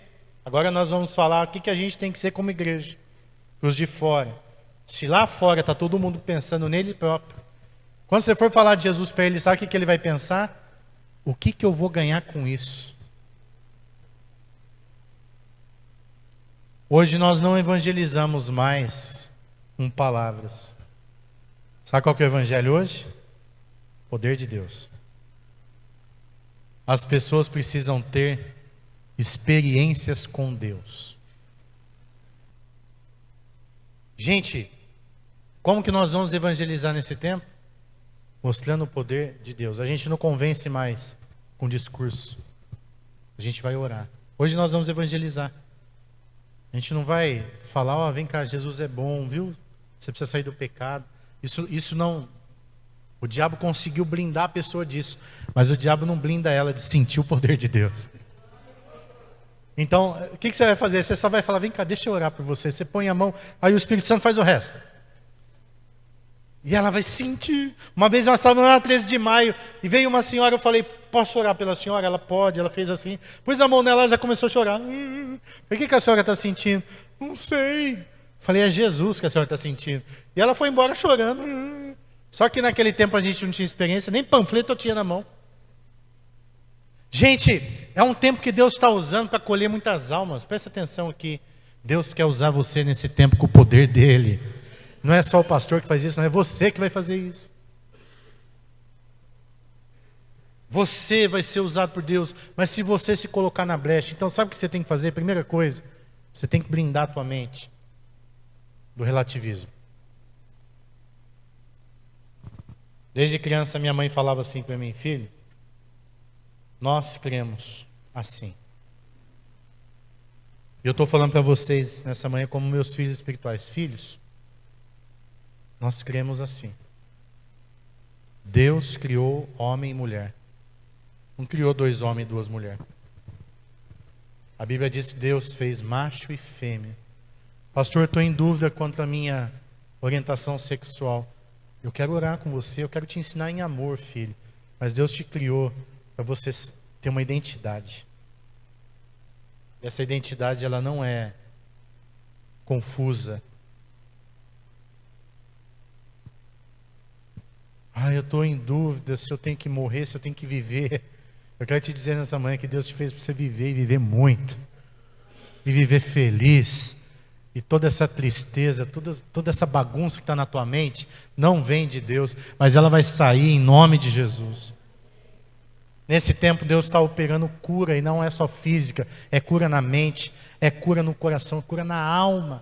[SPEAKER 5] Agora nós vamos falar o que a gente tem que ser como igreja, para os de fora. Se lá fora está todo mundo pensando nele próprio, quando você for falar de Jesus para ele, sabe o que ele vai pensar? O que eu vou ganhar com isso? Hoje nós não evangelizamos mais com palavras. Sabe qual que é o evangelho hoje? Poder de Deus. As pessoas precisam ter experiências com Deus. Gente, como que nós vamos evangelizar nesse tempo? Mostrando o poder de Deus. A gente não convence mais com discurso. A gente vai orar. Hoje nós vamos evangelizar. A gente não vai falar, ó, vem cá, Jesus é bom, viu? Você precisa sair do pecado. Isso não... O diabo conseguiu blindar a pessoa disso, mas o diabo não blinda ela de sentir o poder de Deus. Então, o que você vai fazer? Você só vai falar, vem cá, deixa eu orar por você. Você põe a mão, aí o Espírito Santo faz o resto. E ela vai sentir. Uma vez nós estávamos lá na 13 de maio, e veio uma senhora, eu falei, posso orar pela senhora? Ela pode, ela fez assim. Pus a mão nela, ela já começou a chorar. O que a senhora está sentindo? Não sei. Falei, é Jesus que a senhora está sentindo. E ela foi embora chorando. Só que naquele tempo a gente não tinha experiência, nem panfleto eu tinha na mão. Gente, é um tempo que Deus está usando para colher muitas almas. Presta atenção aqui. Deus quer usar você nesse tempo com o poder dele. Não é só o pastor que faz isso, não é você que vai fazer isso. Você vai ser usado por Deus, mas se você se colocar na brecha, então sabe o que você tem que fazer? Primeira coisa, você tem que blindar a tua mente do relativismo. Desde criança minha mãe falava assim para mim, filho, nós cremos assim. Eu estou falando para vocês nessa manhã como meus filhos espirituais. Filhos, nós cremos assim. Deus criou homem e mulher. Não criou dois homens e duas mulheres. A Bíblia diz que Deus fez macho e fêmea. Pastor, eu estou em dúvida quanto à minha orientação sexual. Eu quero orar com você, eu quero te ensinar em amor, filho. Mas Deus te criou para você ter uma identidade. Essa identidade, ela não é confusa. Eu estou em dúvida se eu tenho que morrer, se eu tenho que viver. Eu quero te dizer nessa manhã que Deus te fez para você viver e viver muito. E viver feliz. E toda essa tristeza, toda essa bagunça que está na tua mente, não vem de Deus, mas ela vai sair em nome de Jesus. Nesse tempo Deus está operando cura, e não é só física, é cura na mente, é cura no coração, é cura na alma.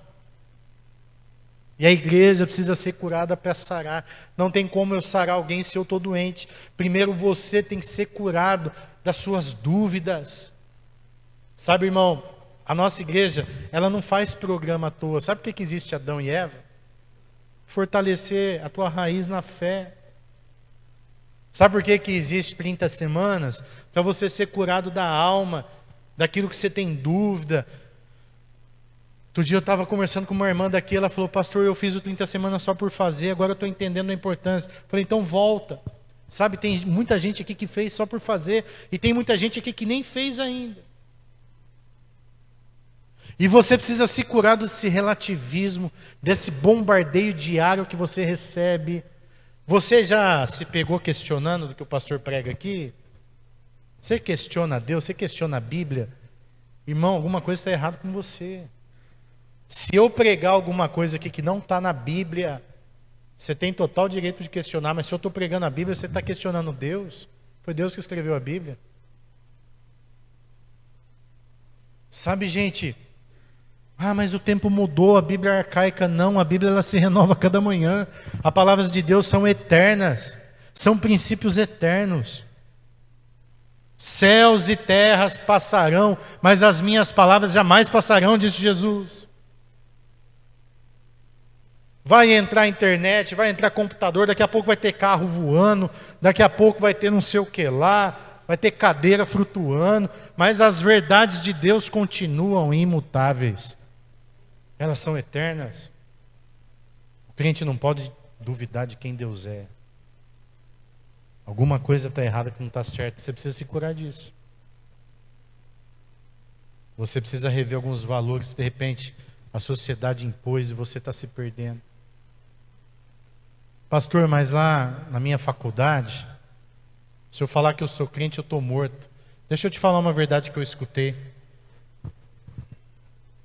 [SPEAKER 5] E a igreja precisa ser curada para sarar. Não tem como eu sarar alguém se eu estou doente. Primeiro você tem que ser curado das suas dúvidas. Sabe, irmão, a nossa igreja, ela não faz programa à toa. Sabe por que existe Adão e Eva? Fortalecer a tua raiz na fé. Sabe por que existe 30 semanas? Para você ser curado da alma, daquilo que você tem dúvida. Outro dia eu estava conversando com uma irmã daqui, ela falou, pastor, eu fiz o 30 semanas só por fazer, agora eu estou entendendo a importância. Eu falei, então volta. Sabe, tem muita gente aqui que fez só por fazer, e tem muita gente aqui que nem fez ainda. E você precisa se curar desse relativismo, desse bombardeio diário que você recebe. Você já se pegou questionando do que o pastor prega aqui? Você questiona Deus, você questiona a Bíblia? Irmão, alguma coisa está errada com você. Se eu pregar alguma coisa aqui que não está na Bíblia, você tem total direito de questionar, mas se eu estou pregando a Bíblia, você está questionando Deus? Foi Deus que escreveu a Bíblia. Sabe, gente, mas o tempo mudou, a Bíblia é arcaica. Não, a Bíblia ela se renova cada manhã. As palavras de Deus são eternas, são princípios eternos. Céus e terras passarão, mas as minhas palavras jamais passarão, disse Jesus. Vai entrar internet, vai entrar computador, daqui a pouco vai ter carro voando, daqui a pouco vai ter não sei o que lá, vai ter cadeira flutuando, mas as verdades de Deus continuam imutáveis. Elas são eternas. O crente não pode duvidar de quem Deus é. Alguma coisa está errada que não está certo. Você precisa se curar disso. Você precisa rever alguns valores que de repente a sociedade impôs e você está se perdendo. Pastor, mas lá na minha faculdade, se eu falar que eu sou crente, eu estou morto. Deixa eu te falar uma verdade que eu escutei.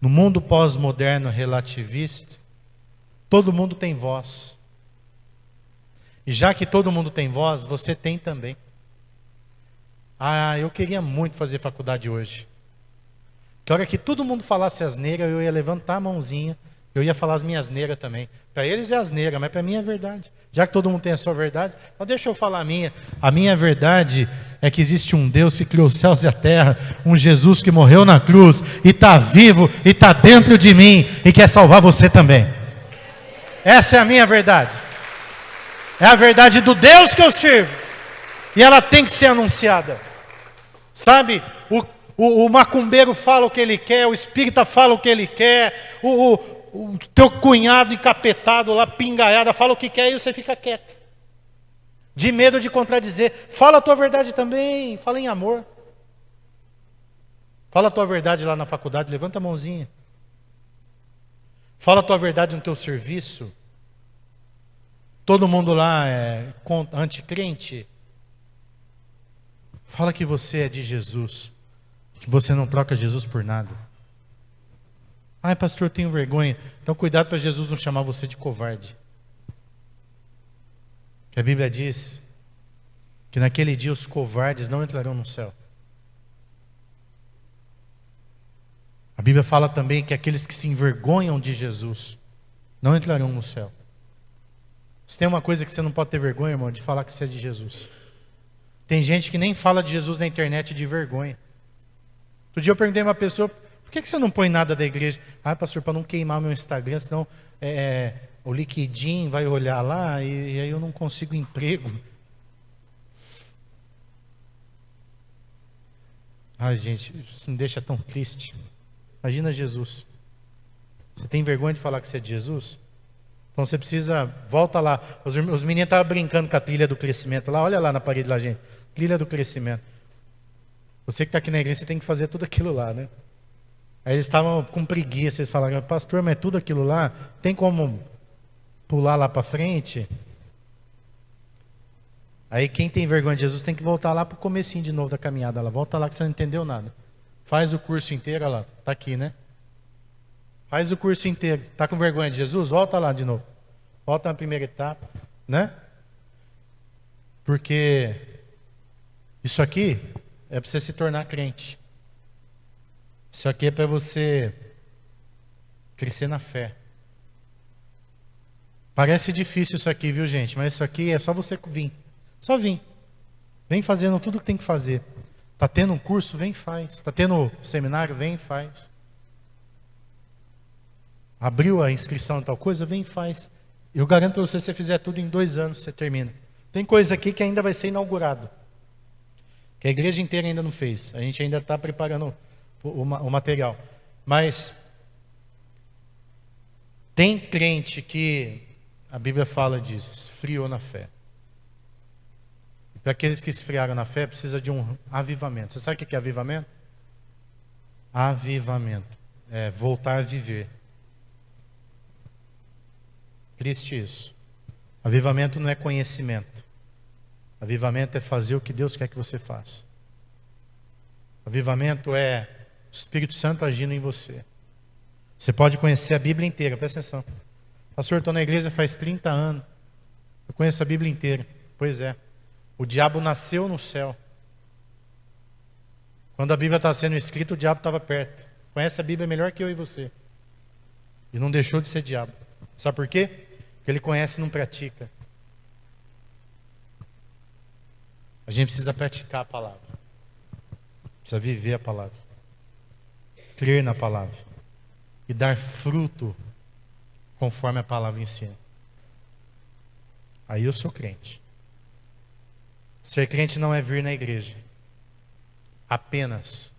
[SPEAKER 5] No mundo pós-moderno relativista, todo mundo tem voz. E já que todo mundo tem voz, você tem também. Eu queria muito fazer faculdade hoje. Que hora que todo mundo falasse asneira, eu ia levantar a mãozinha, eu ia falar as minhas asneiras também. Para eles é asneira, mas para mim é verdade. Já que todo mundo tem a sua verdade, então deixa eu falar a minha. A minha verdade é que existe um Deus que criou os céus e a terra, um Jesus que morreu na cruz, e está vivo, e está dentro de mim, e quer salvar você também. Essa é a minha verdade. É a verdade do Deus que eu sirvo. E ela tem que ser anunciada. Sabe, o macumbeiro fala o que ele quer, o espírita fala o que ele quer, o teu cunhado encapetado lá, pingaiada, fala o que quer e você fica quieto. De medo de contradizer. Fala a tua verdade também, fala em amor. Fala a tua verdade lá na faculdade, levanta a mãozinha. Fala a tua verdade no teu serviço. Todo mundo lá é anticrente. Fala que você é de Jesus, que você não troca Jesus por nada. Pastor, eu tenho vergonha. Então cuidado para Jesus não chamar você de covarde. Que a Bíblia diz que naquele dia os covardes não entrarão no céu. A Bíblia fala também que aqueles que se envergonham de Jesus não entrarão no céu. Se tem uma coisa que você não pode ter vergonha, irmão, de falar que você é de Jesus. Tem gente que nem fala de Jesus na internet de vergonha. Outro dia eu perguntei a uma pessoa, por que você não põe nada da igreja? Pastor, para não queimar meu Instagram, senão o liquidinho vai olhar lá e aí eu não consigo emprego. Gente, isso me deixa tão triste. Imagina Jesus. Você tem vergonha de falar que você é de Jesus? Então você precisa, volta lá. Os meninos estavam brincando com a trilha do crescimento lá. Olha lá na parede lá, gente. Trilha do crescimento. Você que está aqui na igreja, você tem que fazer tudo aquilo lá, né? Aí eles estavam com preguiça. Eles falaram, pastor, mas tudo aquilo lá, tem como pular lá para frente? Aí quem tem vergonha de Jesus tem que voltar lá para o comecinho de novo da caminhada. Lá. Volta lá que você não entendeu nada. Faz o curso inteiro, olha lá. Está aqui, né? Faz o curso inteiro. Está com vergonha de Jesus? Volta lá de novo. Volta na primeira etapa, né? Porque isso aqui é para você se tornar crente. Isso aqui é para você crescer na fé. Parece difícil isso aqui, viu, gente? Mas isso aqui é só você vir. Só vir. Vem fazendo tudo o que tem que fazer. Está tendo um curso? Vem e faz. Está tendo seminário? Vem e faz. Abriu a inscrição em tal coisa? Vem e faz. Eu garanto para você, se você fizer tudo em 2 anos, você termina. Tem coisa aqui que ainda vai ser inaugurado. Que a igreja inteira ainda não fez. A gente ainda está preparando o material. Mas tem crente que a Bíblia fala disso, esfriou na fé. Para aqueles que esfriaram na fé, precisa de um avivamento. Você sabe o que é avivamento? Avivamento. É voltar a viver. Triste isso. Avivamento não é conhecimento. Avivamento é fazer o que Deus quer que você faça. Avivamento é o Espírito Santo agindo em você. Você pode conhecer a Bíblia inteira, presta atenção. Pastor, estou na igreja faz 30 anos. Eu conheço a Bíblia inteira. Pois é. O diabo nasceu no céu. Quando a Bíblia está sendo escrita, o diabo estava perto. Conhece a Bíblia melhor que eu e você. E não deixou de ser diabo. Sabe por quê? Porque ele conhece e não pratica. A gente precisa praticar a palavra. Precisa viver a palavra. Crer na palavra. E dar fruto conforme a palavra ensina. Aí eu sou crente. Ser crente não é vir na igreja. Apenas.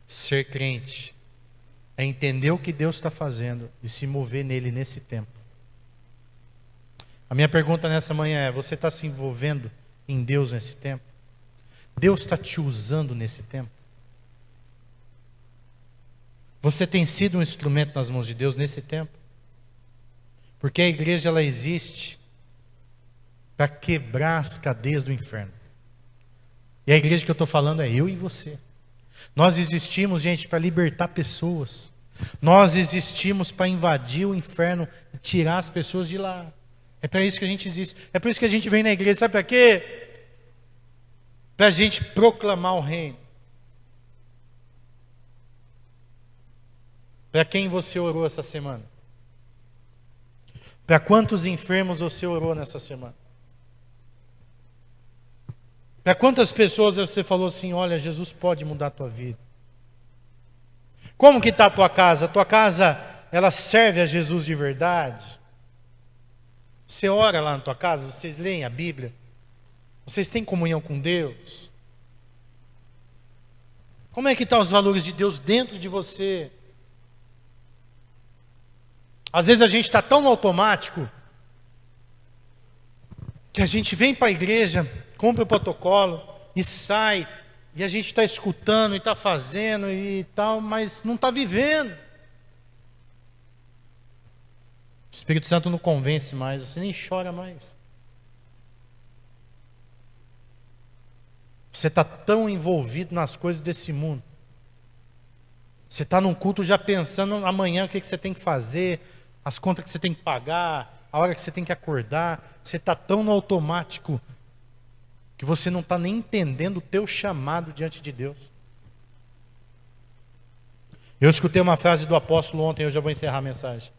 [SPEAKER 5] Ser crente é entender o que Deus está fazendo e se mover nele nesse tempo. A minha pergunta nessa manhã é: você está se envolvendo em Deus nesse tempo? Deus está te usando nesse tempo? Você tem sido um instrumento nas mãos de Deus nesse tempo? Porque a igreja, ela existe para quebrar as cadeias do inferno. E a igreja que eu estou falando é eu e você. Nós existimos, gente, para libertar pessoas. Nós existimos para invadir o inferno e tirar as pessoas de lá. É para isso que a gente existe. É por isso que a gente vem na igreja. Sabe para quê? Para a gente proclamar o reino. Para quem você orou essa semana? Para quantos enfermos você orou nessa semana? Para quantas pessoas você falou assim: olha, Jesus pode mudar a tua vida? Como que está a tua casa? A tua casa, ela serve a Jesus de verdade? Você ora lá na tua casa? Vocês leem a Bíblia? Vocês têm comunhão com Deus? Como é que estão os valores de Deus dentro de você? Às vezes a gente está tão no automático que a gente vem para a igreja, cumpre o protocolo e sai, e a gente está escutando e está fazendo e tal, mas não está vivendo. O Espírito Santo não convence mais, você nem chora mais. Você está tão envolvido nas coisas desse mundo. Você está num culto já pensando amanhã o que você tem que fazer, as contas que você tem que pagar, a hora que você tem que acordar. Você está tão no automático que você não está nem entendendo o teu chamado diante de Deus. Eu escutei uma frase do apóstolo ontem, eu já vou encerrar a mensagem.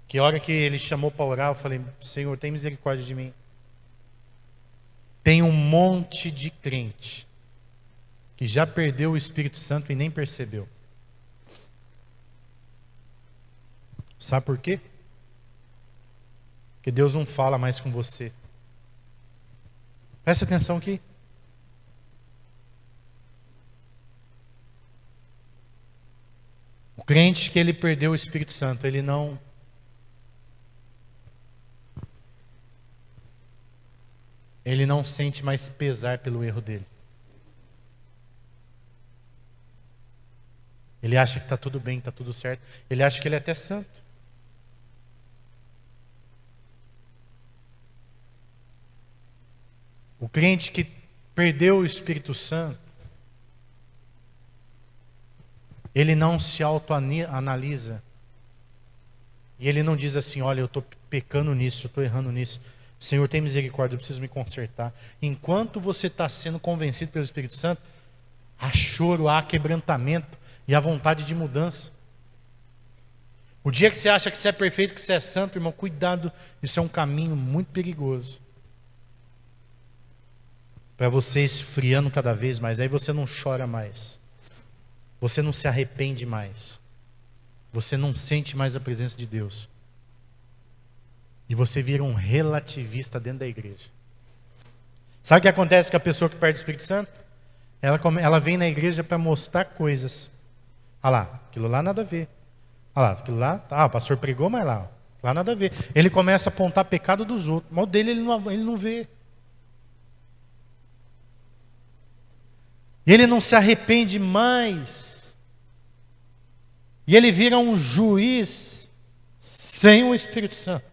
[SPEAKER 5] Que a hora que ele chamou para orar, eu falei: Senhor, tem misericórdia de mim. Tem um monte de crente que já perdeu o Espírito Santo e nem percebeu. Sabe por quê? Porque Deus não fala mais com você. Presta atenção aqui. O crente que ele perdeu o Espírito Santo, ele não sente mais pesar pelo erro dele. Ele acha que está tudo bem, está tudo certo. Ele acha que ele é até santo. O crente que perdeu o Espírito Santo, ele não se autoanalisa. E ele não diz assim: olha, eu estou pecando nisso, eu estou errando nisso. Senhor, tem misericórdia, eu preciso me consertar. Enquanto você está sendo convencido pelo Espírito Santo, há choro, há quebrantamento e há vontade de mudança. O dia que você acha que você é perfeito, que você é santo, irmão, cuidado, isso é um caminho muito perigoso. Para você esfriando cada vez mais, aí você não chora mais. Você não se arrepende mais. Você não sente mais a presença de Deus. E você vira um relativista dentro da igreja. Sabe o que acontece com a pessoa que perde o Espírito Santo? Ela vem na igreja para mostrar coisas. Olha lá, aquilo lá nada a ver. Olha lá, aquilo lá, o pastor pregou, mas lá nada a ver. Ele começa a apontar pecado dos outros, mas o dele ele não vê. E ele não se arrepende mais. E ele vira um juiz sem o Espírito Santo.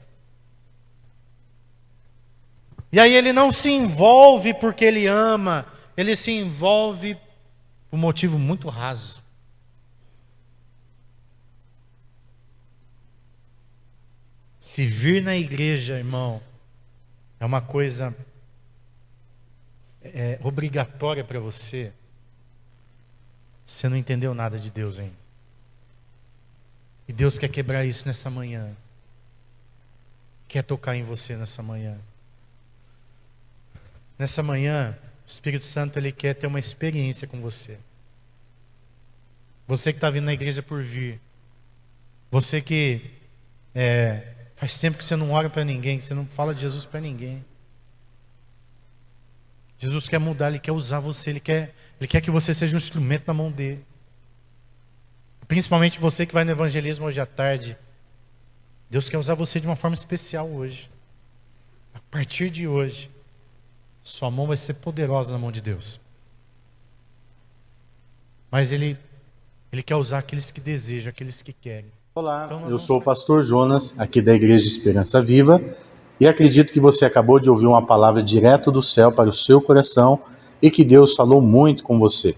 [SPEAKER 5] E aí ele não se envolve porque ele ama, ele se envolve por um motivo muito raso. Se vir na igreja, irmão, é uma coisa obrigatória para você. Você não entendeu nada de Deus ainda. E Deus quer quebrar isso nessa manhã. Quer tocar em você nessa manhã. Nessa manhã, o Espírito Santo ele quer ter uma experiência com você. Você que está vindo na igreja por vir. Você que faz tempo que você não ora para ninguém, que você não fala de Jesus para ninguém. Jesus quer mudar, Ele quer usar você, Ele quer que você seja um instrumento na mão dEle. Principalmente você que vai no evangelismo hoje à tarde. Deus quer usar você de uma forma especial hoje. A partir de hoje, sua mão vai ser poderosa na mão de Deus. Mas Ele quer usar aqueles que desejam, aqueles que querem.
[SPEAKER 6] Olá,
[SPEAKER 5] Então,
[SPEAKER 6] eu sou o pastor Jonas, aqui da Igreja Esperança Viva, e acredito que você acabou de ouvir uma palavra direto do céu para o seu coração e que Deus falou muito com você.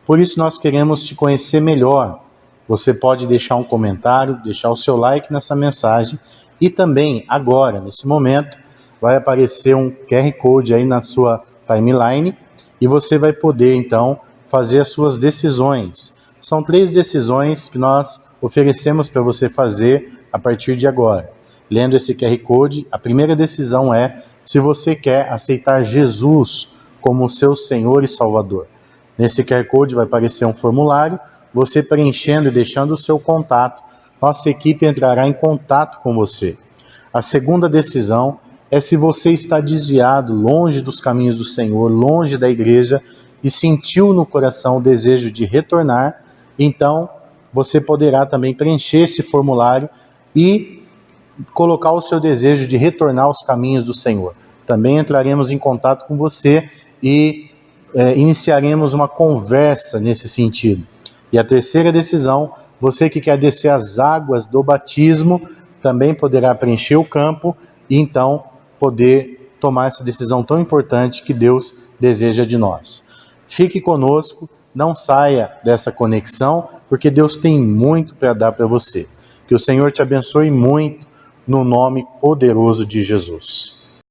[SPEAKER 6] Por isso nós queremos te conhecer melhor. Você pode deixar um comentário, deixar o seu like nessa mensagem e também agora, nesse momento, vai aparecer um QR Code aí na sua timeline e você vai poder então fazer as suas decisões. São 3 decisões que nós oferecemos para você fazer a partir de agora. Lendo esse QR Code, a primeira decisão é se você quer aceitar Jesus como seu Senhor e Salvador. Nesse QR Code vai aparecer um formulário, você preenchendo e deixando o seu contato, nossa equipe entrará em contato com você. A segunda decisão é se você está desviado, longe dos caminhos do Senhor, longe da igreja e sentiu no coração o desejo de retornar, então você poderá também preencher esse formulário e colocar o seu desejo de retornar aos caminhos do Senhor. Também entraremos em contato com você e iniciaremos uma conversa nesse sentido. E a terceira decisão, você que quer descer as águas do batismo, também poderá preencher o campo e então poder tomar essa decisão tão importante que Deus deseja de nós. Fique conosco, não saia dessa conexão, porque Deus tem muito para dar para você. Que o Senhor te abençoe muito, no nome poderoso de Jesus.